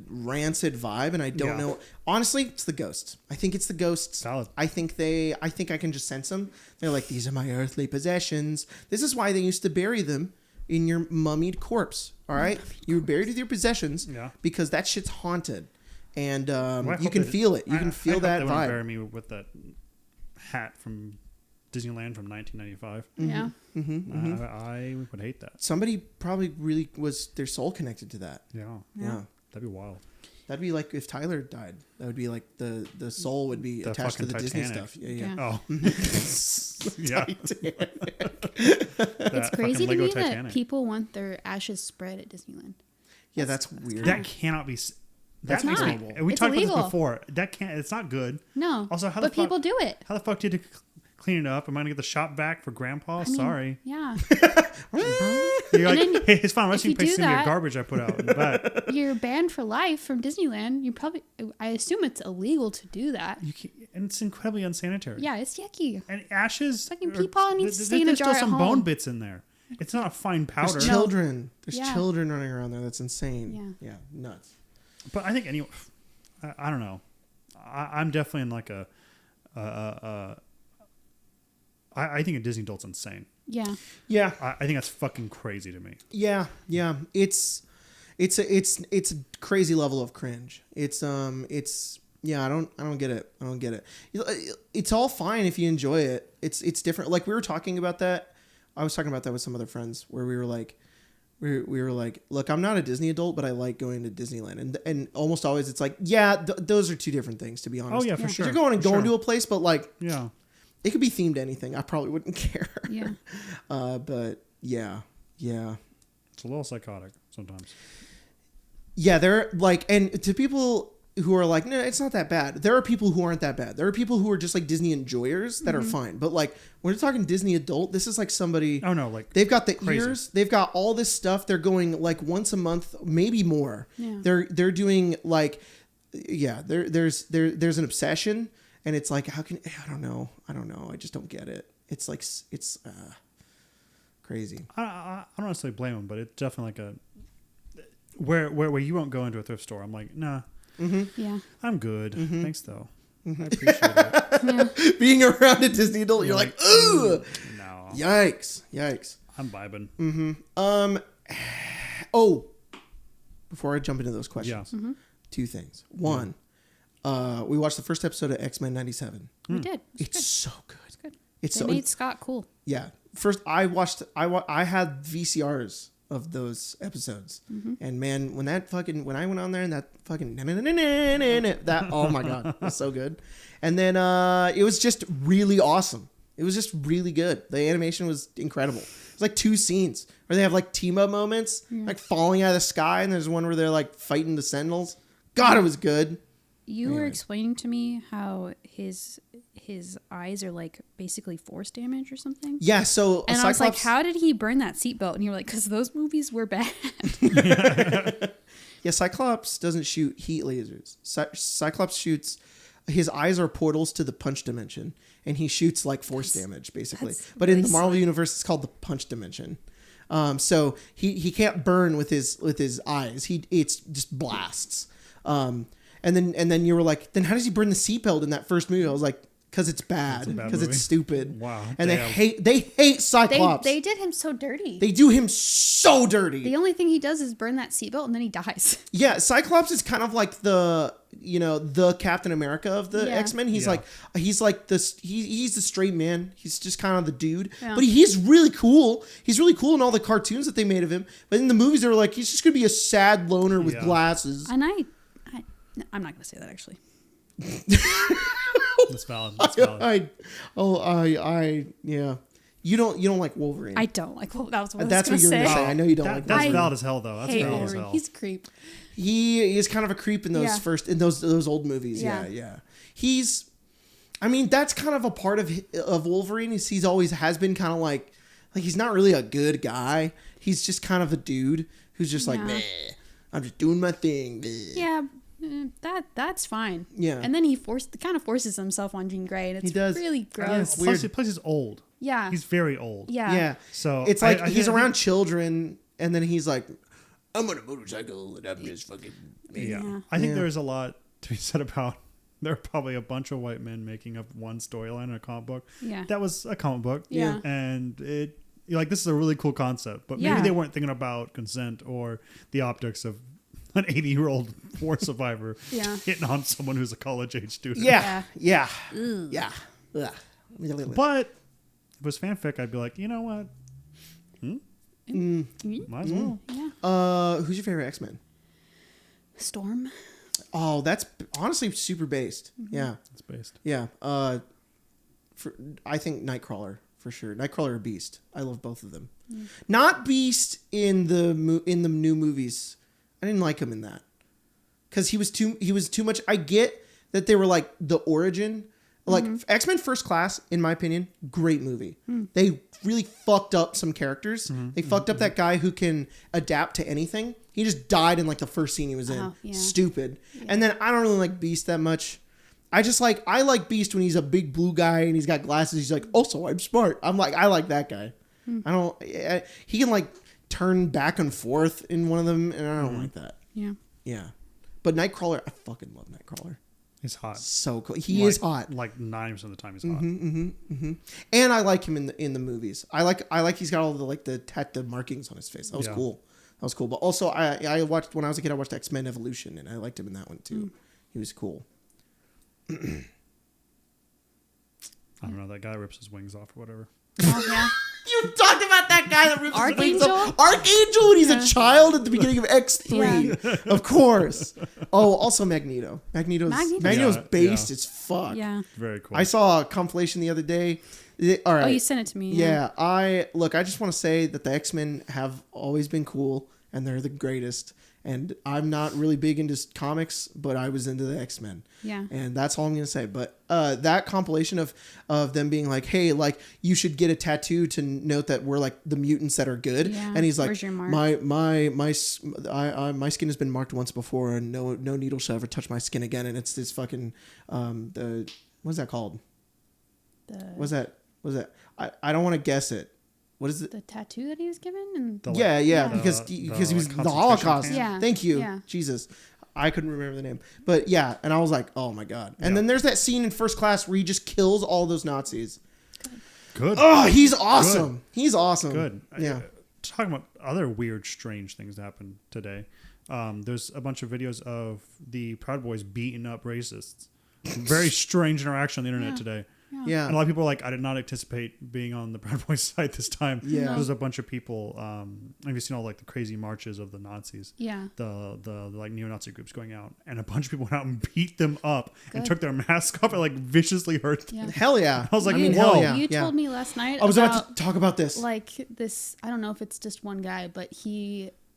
rancid vibe, and I don't know. Honestly, it's the ghosts. I think it's the ghosts. Solid. I think I can just sense them. They're like, these are my earthly possessions. This is why they used to bury them in your mummied corpse. All right, you're buried with your possessions because that shit's haunted, and you can feel it. You can feel that vibe. They bury me with that hat from Disneyland from 1995. Yeah. I would hate that. Somebody probably really was their soul connected to that. Yeah. That'd be wild. That'd be like if Tyler died. That would be like the soul would be The attached to the fucking Disney Titanic. stuff. Yeah. Oh, yeah. It's crazy to Lego me Titanic. that people want their ashes spread at Disneyland. Yeah, that's weird. That cannot be. That's That makes me. horrible. And we It's talked about illegal. this before. That can't. It's not good. No. Also, how but the fuck- people do it. How the fuck did you clean it up? Am I gonna get the shop back for Grandpa? I mean, Sorry. Yeah. You're like, then hey, it's fine. I'm if resting you do place in your that- garbage I put out in the back. You're banned for life from Disneyland. You probably, I assume it's illegal to do that. You can't, and it's incredibly unsanitary. Yeah, it's yucky. And ashes. Fucking are- peepaw needs to stay in a There's jar still at some home. bone bits in there. It's not a fine powder. There's children. There's Yeah. children running around there. That's insane. Yeah. Yeah, nuts. But I think anyway, I don't know. I'm definitely in like I think a Disney adult's insane. Yeah. Yeah, I think that's fucking crazy to me. yeah. It's a crazy level of cringe. It's yeah. I don't get it. I don't get it. It's all fine if you enjoy it. It's different. Like we were talking about that. I was talking about that with some other friends where we were like, look, I'm not a Disney adult, but I like going to Disneyland, and almost always it's like, yeah, those are two different things, to be honest. Oh yeah, for Yeah. sure. You're going For sure. to a place, but like Yeah. it could be themed to anything. I probably wouldn't care. Yeah. But yeah. It's a little psychotic sometimes. Yeah, they're like, and to people who are like, no, it's not that bad. There are people who aren't that bad. There are people who are just like Disney enjoyers that are fine. But like, when you're talking Disney adult, this is like somebody. Oh no, like They've got the crazy. ears. They've got all this stuff. They're going like once a month, maybe more. Yeah. They're doing like, yeah. There's an obsession, and it's like, how can I don't know. I just don't get it. It's like it's crazy. I don't necessarily blame them, but it's definitely like a where you won't go into a thrift store. I'm like, nah, Yeah. I'm good. Mm-hmm. Thanks though. I appreciate it. Yeah. Being around a Disney adult, you're like, ugh, No, yikes. I'm vibing. Oh, before I jump into those questions, Yeah. two things. One, we watched the first episode of X-Men '97. We did. It's so good. It's good. It's They so made Scott cool. yeah. First, I had VCRs of those episodes, and man, when I went on there and that fucking that oh my god, it was so good. And then it was just really awesome. It was just really good. The animation was incredible. It's like two scenes where they have like team up moments, like falling out of the sky, and there's one where they're like fighting the Sentinels. God, it was good. You were Anyways. explaining to me how his eyes are like basically force damage or something. Yeah, so And I was like, how did he burn that seatbelt? And you were like, because those movies were bad. Yeah, Cyclops doesn't shoot heat lasers. Cyclops shoots. His eyes are portals to the punch dimension, and he shoots like force damage, basically. that's But in really the Marvel universe, it's called the punch dimension. So he can't burn with his eyes. It's just blasts. And then you were like, then how does he burn the seatbelt in that first movie? I was like, because it's bad, a bad because movie. it's stupid. Wow, And damn. they hate Cyclops. They did him so dirty. They do him so dirty. The only thing he does is burn that seatbelt and then he dies. Yeah, Cyclops is kind of like the Captain America of the Yeah. X-Men. He's Yeah. like this. He's the straight man. He's just kind of the dude. Yeah. But he's really cool. He's really cool in all the cartoons that they made of him. But in the movies, they were like, he's just gonna be a sad loner with Yeah. glasses. And I'm not going to say that actually. That's valid. That's valid. Yeah. You don't like Wolverine. I don't like. Well, that was what That's I was what going you're to gonna say. say. I know you don't like. That's Wolverine. valid as hell though. That's Hate valid as Wolverine. hell. He's a creep. He is kind of a creep in those Yeah. those old movies. Yeah, Yeah. yeah. I mean, that's kind of a part of Wolverine. He's always has been kind of like he's not really a good guy. He's just kind of a dude who's just like, Yeah. meh, I'm just doing my thing. Meh. Yeah, that's fine. Yeah. And then he kind of forces himself on Jean Grey, and it's He does. really Yeah. gross. Weird. Plus he's old. Yeah. He's very old. Yeah. Yeah. So It's like I he's think- around children, and then he's like, I'm on a motorcycle, and I'm just fucking. Yeah. Yeah. I think Yeah. there's a lot to be said about. There are probably a bunch of white men making up one storyline in a comic book. Yeah. That was a comic book. Yeah. And you're like, this is a really cool concept, but maybe Yeah. they weren't thinking about consent or the optics of an 80-year-old war survivor Yeah. hitting on someone who's a college age student. Yeah, yeah, Ugh. yeah. Ugh. But if it was fanfic, I'd be like, you know what? Might as well. Yeah. Who's your favorite X-Men? Storm. that's honestly super based. Mm-hmm. Yeah. It's based. Yeah. I think Nightcrawler for sure. Nightcrawler or Beast. I love both of them. Not Beast in the new movies. I didn't like him in that because he was too much. I get that they were like the origin. Like X-Men First Class, in my opinion, great movie. They really fucked up some characters. They fucked up that guy who can adapt to anything. He just died in like the first scene he was in. Yeah. Stupid. Yeah. And then I don't really like Beast that much. I like Beast when he's a big blue guy and he's got glasses. He's like, also, I'm smart. I like that guy. He can like turn back and forth in one of them, and I don't like that. Yeah. Yeah. But Nightcrawler, I fucking love Nightcrawler. He's hot. So cool. He is hot. Like 90% of the time he's hot. And I like him in the movies. I like he's got all the markings on his face. That was cool. That was cool. But also I watched when I was a kid, I watched X-Men Evolution, and I liked him in that one too. He was cool. I don't know, that guy rips his wings off or whatever. Oh yeah. You talked about that guy that rips his wings Archangel? off. Archangel when he's a child at the beginning of X3. Of course. Oh, also Magneto. Magneto's based as fuck. Yeah. Very cool. I saw a compilation the other day. All right. Oh, you sent it to me. Yeah. I just want to say that the X-Men have always been cool and they're the greatest. And I'm not really big into comics, but I was into the X-Men. Yeah. And that's all I'm going to say. But that compilation of them being like, hey, like, you should get a tattoo to note that we're like the mutants that are good. Yeah. And he's like, where's your mark? my skin has been marked once before, and no needle shall ever touch my skin again. And it's this fucking what's that called? What's that? I don't want to guess it. What is it? The tattoo that he was given? And because he was the Holocaust. Yeah. Thank you. Yeah. Jesus. I couldn't remember the name. But yeah, and I was like, oh my God. And then there's that scene in First Class where he just kills all those Nazis. Good. Oh, he's awesome. Good. He's awesome. Good. Yeah. Talking about other weird, strange things that happened today. There's a bunch of videos of the Proud Boys beating up racists. Very strange interaction on the internet today. Yeah. And a lot of people are like, I did not anticipate being on the Proud Boys side this time. Yeah. There's a bunch of people. Have you seen all like the crazy marches of the Nazis? Yeah. The like neo-Nazi groups going out, and a bunch of people went out and beat them up and took their mask off and like viciously hurt them. Yeah. Hell yeah. I was like, hell yeah. You told me last night I was about to talk about this. Like this, I don't know if it's just one guy, but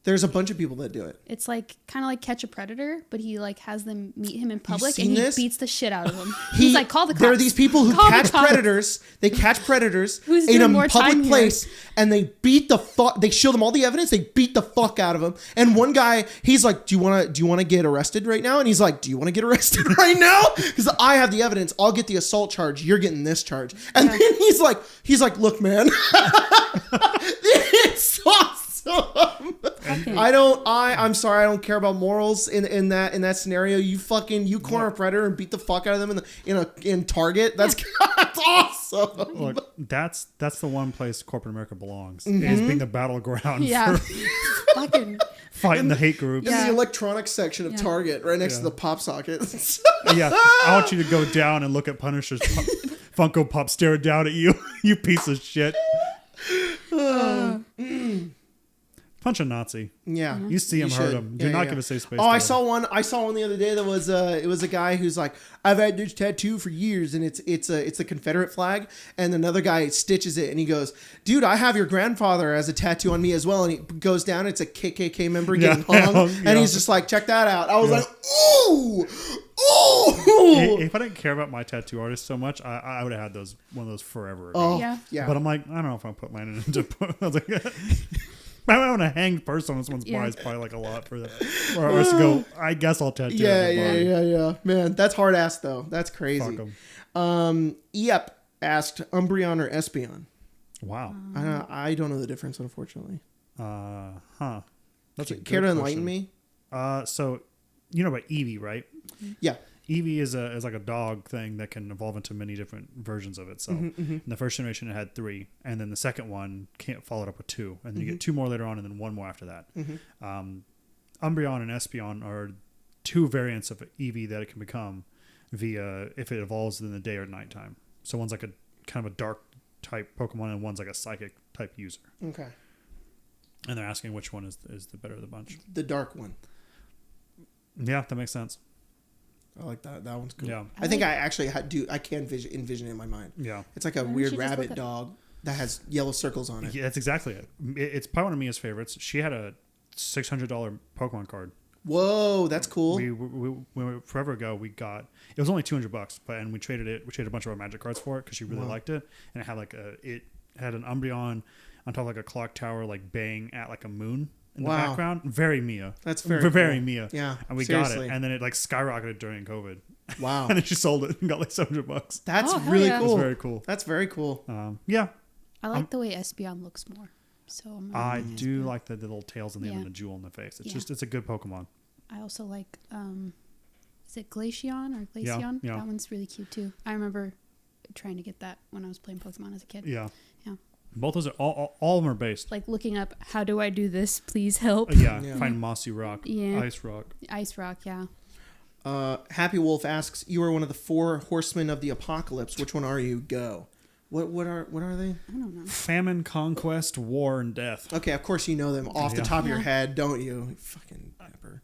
There's a bunch of people that do it. it's like kind of like Catch a Predator, but he like has them meet him in public seen and he this? beats the shit out of them. He's like, call the cops. There are these people who Call the catch cops. predators. They catch predators Who's in doing a more public time here? place, and they beat the fuck. They show them all the evidence. They beat the fuck out of them. And one guy, he's like, "Do you want to get arrested right now?" And he's like, "Do you want to get arrested right now? Because I have the evidence. I'll get the assault charge. You're getting this charge." And then he's like, "Look, man, it's awesome." I'm sorry, I don't care about morals in that scenario. You corner a predator and beat the fuck out of them in Target. That's awesome. Look, that's the one place corporate America belongs. Is being the battleground Yeah. for Fucking fighting the hate groups. in the electronics section of Target, right next to the pop sockets. Yeah, I want you to go down and look at Punisher's Funko Pop stare down at you, you piece of shit. Punch a Nazi. Yeah, you see him, hurt him. Do not give a safe space. Oh, I saw one the other day that was it was a guy who's like, I've had this tattoo for years, and it's a Confederate flag, and another guy stitches it, and he goes, dude, I have your grandfather as a tattoo on me as well, and he goes down, it's a KKK member getting hung, and he's just like, check that out. I was like, ooh. If I didn't care about my tattoo artist so much, I would have had one of those forever ago. Oh, yeah. But I'm like, I don't know if I'll put mine into. I was like, I want a hanged person on someone's body is probably like a lot for that. For us to go, I guess I'll tattoo. Yeah. Man, that's hard ass though. That's crazy. Fuck 'em. Yep. Asked Umbreon or Espeon. Wow. I don't know the difference, unfortunately. That's a good Care to question. enlighten me? So you know about Eevee, right? Yeah. Eevee is like a dog thing that can evolve into many different versions of itself. In the first generation, it had 3, and then the second one followed up with 2, and then you get 2 more later on, and then 1 more after that. Umbreon and Espeon are 2 variants of Eevee that it can become via if it evolves in the day or nighttime. So one's like a kind of a dark type Pokemon, and one's like a psychic type user. Okay. And they're asking which one is the better of the bunch. The dark one. Yeah, that makes sense. I like that. That one's cool. Yeah. I think I actually I can envision it in my mind. Yeah. It's like a Why don't weird you just look rabbit at- dog that has yellow circles on it. Yeah, that's exactly it. It's probably one of Mia's favorites. She had a $600 Pokemon card. Whoa, that's cool. Forever ago, we got it was only $200, and we traded a bunch of our Magic cards for it because she really liked it, and it had an Umbreon on top of like a clock tower, like baying at like a moon in the background. Very Mia. That's very cool. Mia. Yeah, and we got it, and then it like skyrocketed during COVID. Wow. And then she sold it and got like $700. That's hell really yeah. cool. That's very cool. That's very cool. Yeah, I like the way Espeon looks more. So I do like the little tails in the end and Yeah. the jewel in the face. It's Yeah. just it's a good Pokemon. I also like is it Glaceon or Yeah, Glaceon? yeah. That one's really cute too. I remember trying to get that when I was playing Pokemon as a kid. Yeah. Yeah. Both those are all of them are based. Like looking up, how do I do this? Please help. Yeah. Find Mossy Rock, Yeah. Ice Rock. Ice Rock, yeah. Happy Wolf asks, "You are one of the 4 horsemen of the apocalypse. Which one are you? Go." What are they? I don't know. Famine, conquest, war, and death. Okay, of course you know them off the Yeah. top of your Yeah. head, don't you? Fucking pepper.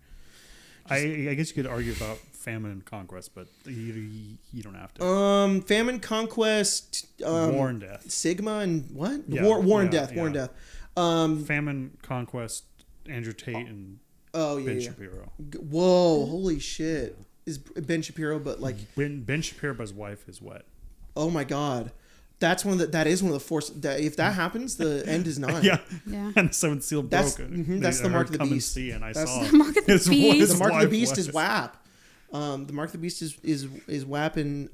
I guess you could argue about famine and conquest, but you don't have to. Famine, conquest, War and death. Sigma, and what? Yeah, War and yeah, death. War and yeah. death. Famine, conquest, Andrew Tate, and Oh yeah, Ben yeah. Shapiro. Whoa, holy shit! Is Ben Shapiro? But like, Ben Shapiro's wife is wet. oh my god, that is one of the force. If that happens, the end is nigh. Yeah. Yeah. And the seventh seal That's- broke. that's the mark of the come beast. And see, and I That's saw the mark of the his beast. his The mark of the wife beast is was- WAP. The mark of the beast is WAPing.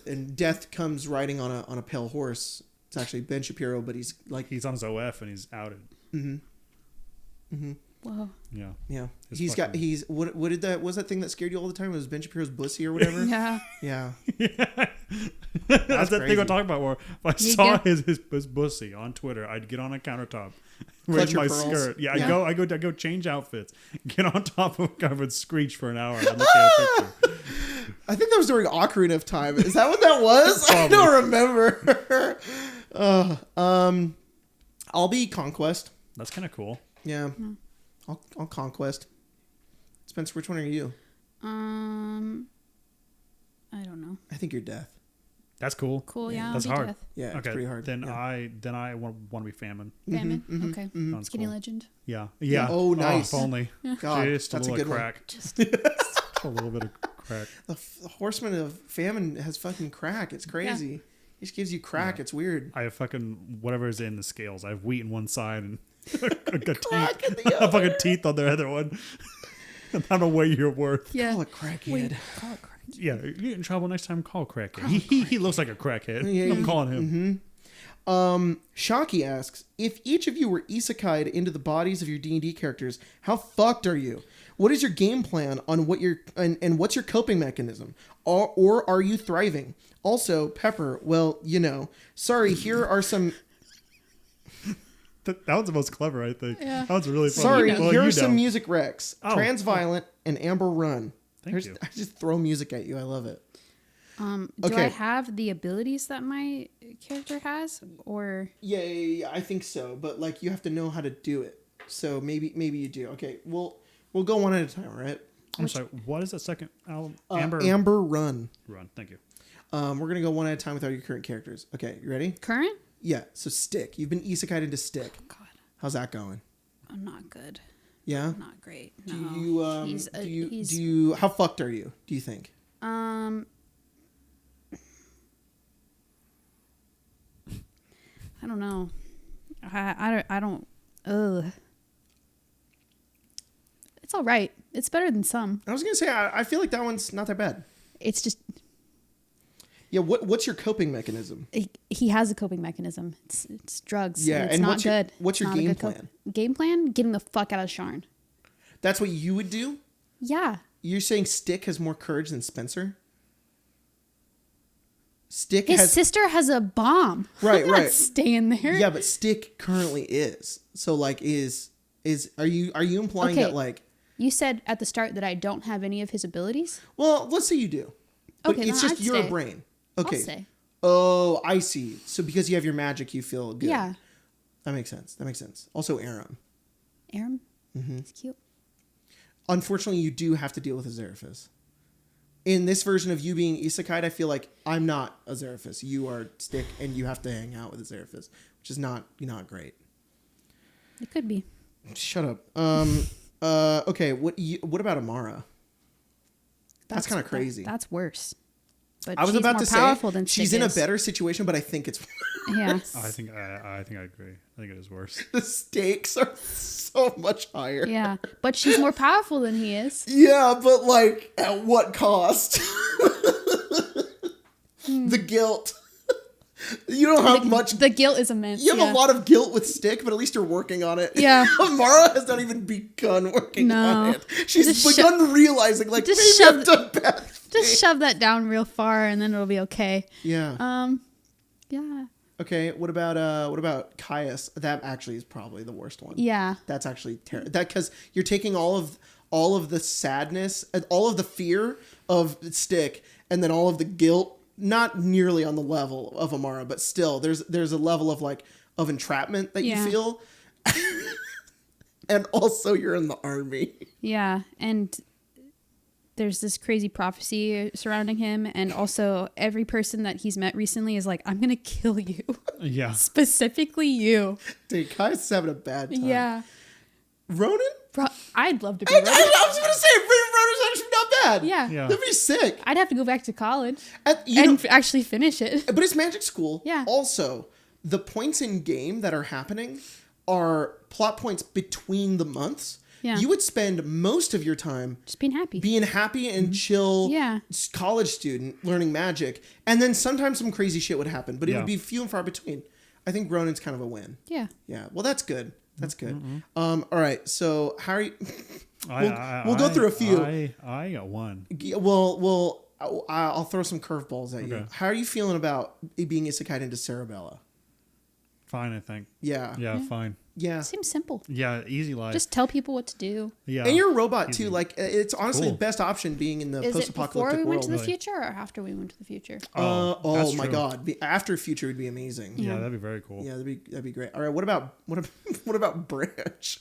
And death comes riding on a pale horse. It's actually Ben Shapiro, but he's like He's on his OF and he's outed. Whoa. Yeah. yeah. His What did that was that thing that scared you all the time? It was Ben Shapiro's bussy or whatever. Yeah. Yeah. That's the thing crazy. I'm talking about. Where if I You saw get- his bussy on Twitter, I'd get on a countertop, Clutch raise your my pearls. skirt. Yeah, Yeah. I go change outfits, get on top of a covered screech for an hour, and look at a picture. I think that was during Ocarina of Time. Is that what that was? I don't remember. I'll be Conquest. That's kind of cool. Yeah. I'll Conquest. Spencer, which one are you? I don't know. I think you're Death. That's cool. Cool, yeah. That's I'll be hard. Death. Yeah, it's Okay, pretty hard. then yeah. I want to be famine. Famine. Okay. Sounds Skinny cool. Legend. Yeah, yeah. Oh, nice. if only. God, Just that's a little good one. crack. Just A little bit of crack. The Horseman of Famine has fucking crack. It's crazy. He just gives you crack. Yeah. It's weird. I have fucking whatever is in the scales. I have wheat in one side and a Crack in teeth. the I have fucking other. teeth on the other one. I don't know what you're worth. yeah. Call it crackhead. Wait, call it crack. Yeah, you get in trouble next time. Call crackhead. He looks like a crackhead. Yeah, I'm calling him. Shocky asks, if each of you were isekai'd into the bodies of your D&D characters, how fucked are you? What is your game plan on what your and what's your coping mechanism? Or are you thriving? Also, Pepper, well, sorry, here are some That was the most clever, I think. Yeah. That was really funny. sorry, Well, here you are some know. music recs. Oh. Transviolent and Amber Run. Thank you. I just throw music at you. I love it. Do Okay. I have the abilities that my character has, or Yeah, I think so. But like you have to know how to do it. So maybe you do. Okay, we'll go one at a time, all right? I'm sorry. What is that second album? Amber Run. Run. Thank you. We're gonna go one at a time without your current characters. Okay, you ready? current? Yeah. So Stick. You've been isekai'd into Stick. God, How's that going? I'm not good. Yeah. Not great. Do No. you how fucked are you? Do you think? I don't know. I don't. Ugh. It's all right. It's better than some. I was gonna say I feel like that one's not that bad. It's just Yeah. What's your coping mechanism? he has a coping mechanism. It's drugs. Yeah, and it's and not what's your- good. what's your Not a game good plan? Game plan? Getting the fuck out of Sharn. That's what you would do. Yeah. You're saying Stick has more courage than Spencer? Stick His has sister has a bomb. Right, I'm not right. staying there. yeah, but Stick currently is. So like are you implying Okay. that like You said at the start that I don't have any of his abilities. well, let's say you do. But Okay, it's then just I'd your stay. brain. I'll Okay. stay. Oh, I see. So because you have your magic, you feel good. Yeah. That makes sense. Also Aram. Aram. It's cute. unfortunately, you do have to deal with Azeraphis. In this version of you being Isekai'd, I feel like I'm not Azeraphis. You are Stick, and you have to hang out with Azeraphis, which is not great. It could be. Shut up. Okay. What about Amara? That's kind of crazy. That's worse. But I was she's about more to powerful say than she's Stick in a is. better situation, but I think it's Yeah. I think I agree. I think it is worse. the stakes are so much higher. Yeah. But she's more powerful than he is. Yeah, but like at what cost? The guilt. You don't have much. The guilt is immense. You have a lot of guilt with Stick, but at least you're working on it. Yeah. Amara has not even begun working on it. She's Just begun realizing, like, maybe just I've done bad things. Just shove that down real far and then it'll be okay. Yeah. Yeah. Okay. What about Caius? That actually is probably the worst one. Yeah. That's actually terrible. That because you're taking all of the sadness, all of the fear of Stick, and then all of the guilt. Not nearly on the level of Amara, but still, there's a level of like of entrapment that you feel, and also you're in the army. Yeah, and there's this crazy prophecy surrounding him, and also every person that he's met recently is like, "I'm gonna kill you." Yeah. Specifically you. Dude, Caius is having a bad time. Yeah. Ronan? I'd love to be I Ronan. was gonna say Ronan's actually not bad. Yeah. That'd be sick. I'd have to go back to college and actually finish it. But it's magic school. Yeah. Also, the points in game that are happening are plot points between the months. Yeah. You would spend most of your time just being happy and chill Yeah. college student learning magic. And then sometimes some crazy shit would happen, but it would be few and far between. I think Ronan's kind of a win. Yeah. Yeah. Well, that's good. That's good. All right. So how are you? we'll go through a few. I got one. I'll throw some curveballs at you. How are you feeling about being Isekai'd into Cerebella? Fine, I think. Yeah. Yeah, fine. Yeah. Seems simple. Yeah, easy life. Just tell people what to do. Yeah. And you're a robot too. Like it's honestly Cool. the best option being in the Is it post-apocalyptic before we went world. to the future or after we went to the future? Oh my true. God! After future would be amazing. Yeah, that'd be very cool. Yeah, that'd be great. All right, what about Branch?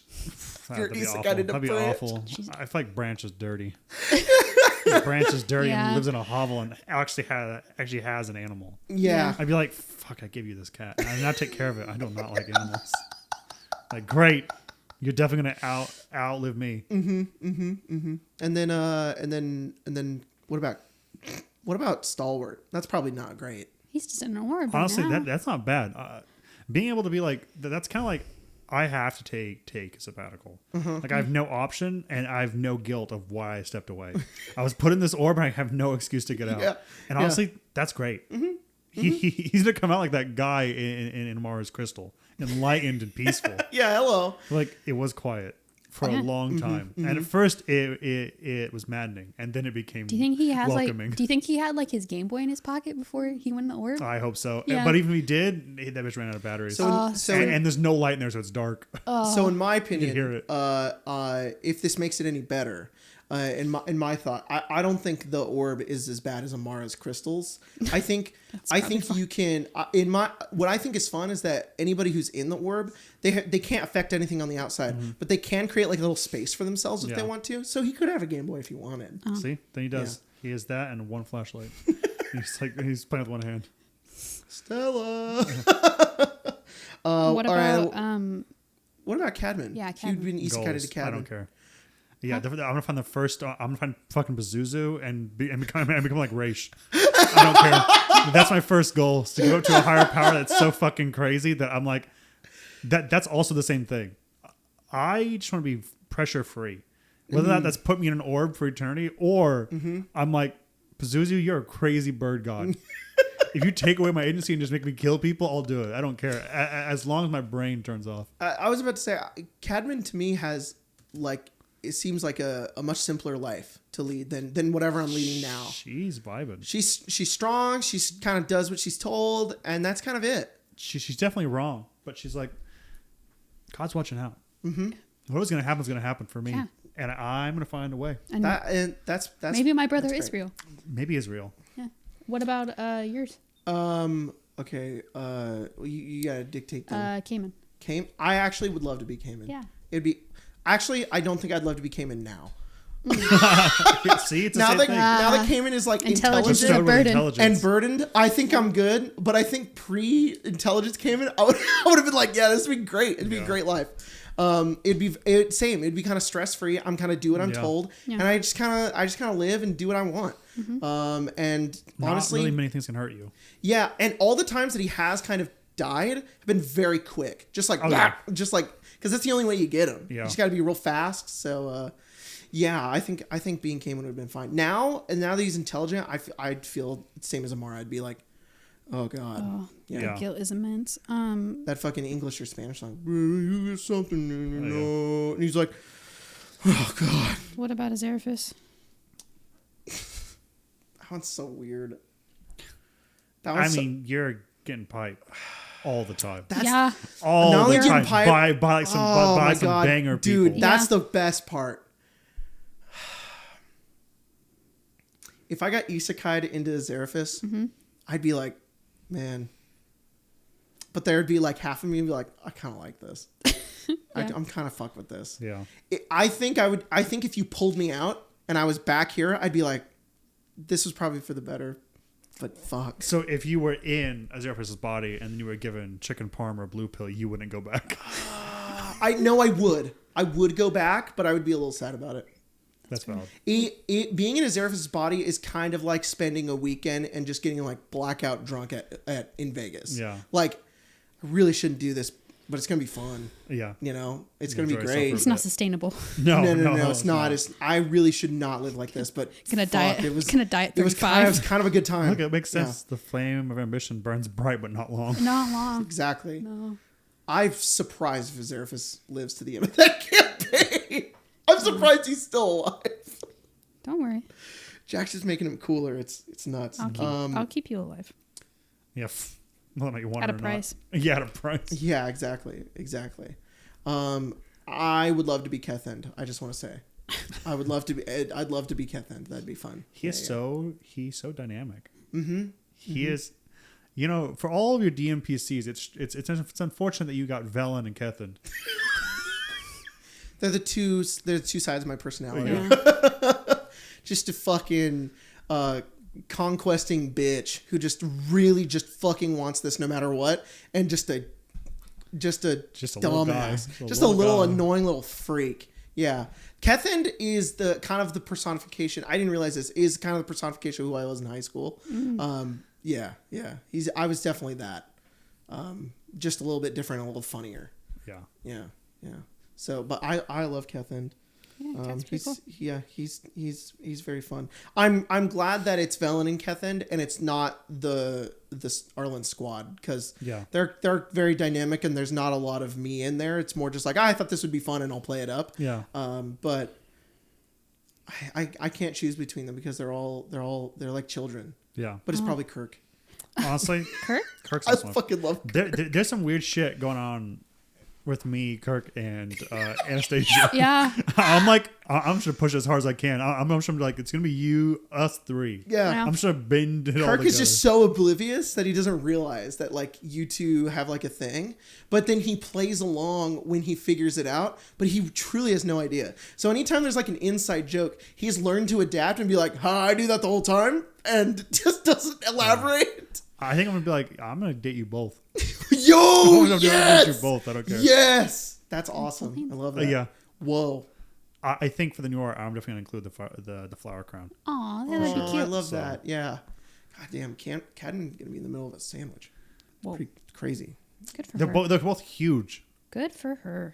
You're That'd be Isekai'd awful. into That'd be Branch. awful. I feel like Branch is dirty. Branch is dirty and lives in a hovel and actually has an animal. Yeah. I'd be like, fuck, I give you this cat. I not take care of it. I do not like animals. Like, great. You're definitely gonna outlive me. And then what about Stalwart? That's probably not great. He's just in an orb. Honestly, now. that's not bad. Being able to be like, that's kind of like, I have to take a sabbatical. Like I have no option and I have no guilt of why I stepped away. I was put in this orb and I have no excuse to get out. Yeah. And honestly, that's great. He's gonna come out like that guy in Mars Crystal, enlightened and peaceful. Yeah, hello. Like it was quiet for a long time, and at first it was maddening, and then it became. Do you think he has welcoming. Do you think he had like his Game Boy in his pocket before he went in the orb? I hope so. Yeah. But even if he did, that bitch ran out of batteries. And there's no light in there, so it's dark. So in my opinion, hear it. If this makes it any better, in my thought, I don't think the orb is as bad as Amara's crystals. I think you can. What I think is fun is that anybody who's in the orb, they can't affect anything on the outside, but they can create like a little space for themselves if they want to. So he could have a Game Boy if he wanted. See, then he does. Yeah. He has that and one flashlight. he's playing with one hand. Stella. What about what about Cadman? Yeah, You'd been Isekai'd into I Cadman. don't care. Yeah, I'm gonna find I'm gonna find fucking Pazuzu and become like Raish. I don't care. That's my first goal, is to go up to a higher power that's so fucking crazy that I'm like, that's also the same thing. I just want to be pressure free, whether that's put me in an orb for eternity or I'm like, Pazuzu, you're a crazy bird god. If you take away my agency and just make me kill people, I'll do it. I don't care, as long as my brain turns off. I was about to say, Cadman to me has like. It seems like a much simpler life to lead than whatever I'm leading now. She's vibing. She's strong. She's kind of does what she's told, and that's kind of it. She's definitely wrong, but she's like, God's watching out. Whatever's gonna happen is gonna happen for me, and I'm gonna find a way. And that's maybe my brother is real. Maybe Israel. Yeah. What about yours? Okay. You gotta dictate them. Cayman. I actually would love to be Cayman. Yeah. It'd be. Actually, I don't think I'd love to be Cayman now. See, it's the Now same that thing. now that Cayman is like Intelligence is a intelligent burden. and burdened, I think I'm good. But I think pre-intelligence Cayman, I would have been like, yeah, this would be great. It'd be a great life. Same. It'd be kind of stress free. I'm kind of do what I'm told, and I just kind of live and do what I want. And Not honestly, really many things can hurt you. yeah. And all the times that he has kind of died have been very quick, just like just like because that's the only way you get him. Yeah. You just got to be real fast. So yeah, I think being Cayman would have been fine. Now that he's intelligent, I'd feel the same as Amara. I'd be like, oh god. Oh, Yeah. the guilt is immense. That fucking English or Spanish song. You get something, you know. And he's like, oh god. What about Azeraphis? That one's so weird. I mean, you're getting piped all the time. Yeah. All Not the only time. getting piped- By some banger dude, people. that's the best part. If I got Isekai'd into Azeraphis, I'd be like, man. But there'd be like half of me would be like, I kind of like this. I'm kind of fucked with this. Yeah. I think if you pulled me out and I was back here, I'd be like, this was probably for the better. But fuck. So if you were in Azeraphis' body and then you were given chicken parm or blue pill, you wouldn't go back. I know I would. I would go back, but I would be a little sad about it. That's valid. Being in Azeraphis' body is kind of like spending a weekend and just getting like blackout drunk in Vegas. Yeah. Like, I really shouldn't do this, but it's gonna be fun. Yeah. You know, it's You gonna be enjoy great. It's not sustainable. No, It's not. I really should not live like this. But Gonna die at It was 35. kind of a good time. Look, it makes sense. The flame of ambition burns bright, but not long. Not long. Exactly. No. I'm surprised if Azeraphis lives to the end of that campaign. I'm surprised he's still alive. Don't worry. Jack's just making him cooler. It's nuts. I'll keep you alive. Yeah. Well, no, you want At it a or price. Not. Yeah, at a price. Yeah, exactly. I would love to be Kethend. I just want to say, I'd love to be Kethend. That'd be fun. He's so dynamic. He is. You know, for all of your DMPCs, it's unfortunate that you got Velen and Kethen. They're the two sides of my personality. Yeah. Just a fucking conquesting bitch who just really just fucking wants this no matter what, and just a little guy. dumbass, just a little guy. annoying little freak. Yeah, Kethend is the kind of the personification. I didn't realize this is kind of the personification of who I was in high school. Yeah. I was definitely that. Just a little bit different, a little funnier. Yeah. So, but I love Kethend. Yeah, Keth's pretty cool. He's very fun. I'm glad that it's Velen and Kethend and it's not the Arlen squad, because they're very dynamic and there's not a lot of me in there. It's more just like, I thought this would be fun and I'll play it up. Yeah. But I can't choose between them because they're like children. Yeah. But it's probably Kirk. Honestly, Kirk's I awesome. fucking love Kirk. There's some weird shit going on with me, Kirk, and Anastasia. Yeah. I'm just gonna push as hard as I can. I'm just gonna be like, it's gonna be you, us three. Yeah. I'm just gonna bend it all Kirk together. is just so oblivious that he doesn't realize that like you two have like a thing, but then he plays along when he figures it out, but he truly has no idea. So anytime there's like an inside joke, he's learned to adapt and be like, I do that the whole time, and just doesn't elaborate. I think I'm gonna be like, I'm gonna date you both. Yo, I'm gonna yes! date you both. I don't care. Yes, that's awesome. I love that. Yeah. Whoa. I think for the new art, I'm definitely gonna include the flower crown. Aw, that'd be cute. I love that. Yeah. God damn, Cadden's gonna be in the middle of a sandwich. Whoa. Pretty crazy. Good for They're her. they're both huge. Good for her.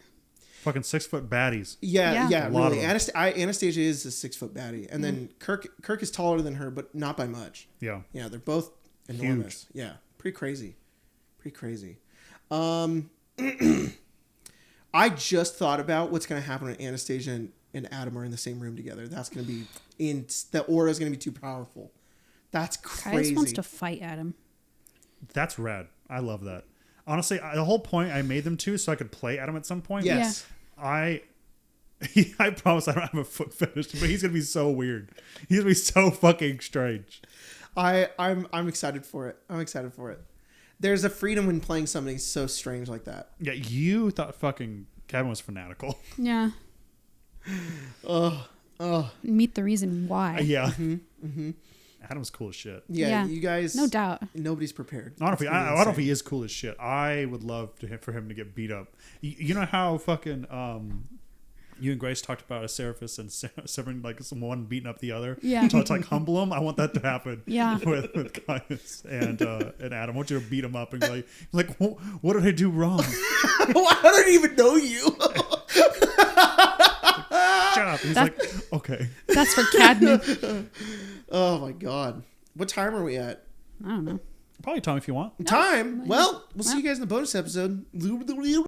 Fucking 6 foot baddies. Yeah, Yeah. A lot really. of them. Anastasia is a 6 foot baddie, and then Kirk is taller than her, but not by much. Yeah. Yeah, they're both enormous. Yeah, pretty crazy. I just thought about what's going to happen when Anastasia and Adam are in the same room together. That's going to be the aura is going to be too powerful. That's crazy. Kaius wants to fight Adam. That's rad. I love that. Honestly, the whole point I made them to so I could play Adam at some point. Yes. I promise I don't have a foot fetish, but he's gonna be so weird. He's gonna be so fucking strange. I'm excited for it. There's a freedom in playing something so strange like that. Yeah, you thought fucking Kevin was fanatical. Yeah. Oh, Oh, meet the reason why. Yeah. Adam's cool as shit. yeah, you guys. No doubt. Nobody's prepared. I don't know if It's he, gonna be I don't know if insane. he is cool as shit. I would love for him to get beat up. You know how fucking you and Grace talked about a Seraphis and Severin, like someone beating up the other. Yeah. So it's like humble him. I want that to happen. Yeah. With Caius and Adam. I want you to beat him up and be like, what did I do wrong? I don't even know you. Shut up. He's like, okay. That's for Cadman. Oh my god. What time are we at? I don't know. Probably Tom if you want. Time? Well, we'll see you guys in the bonus episode.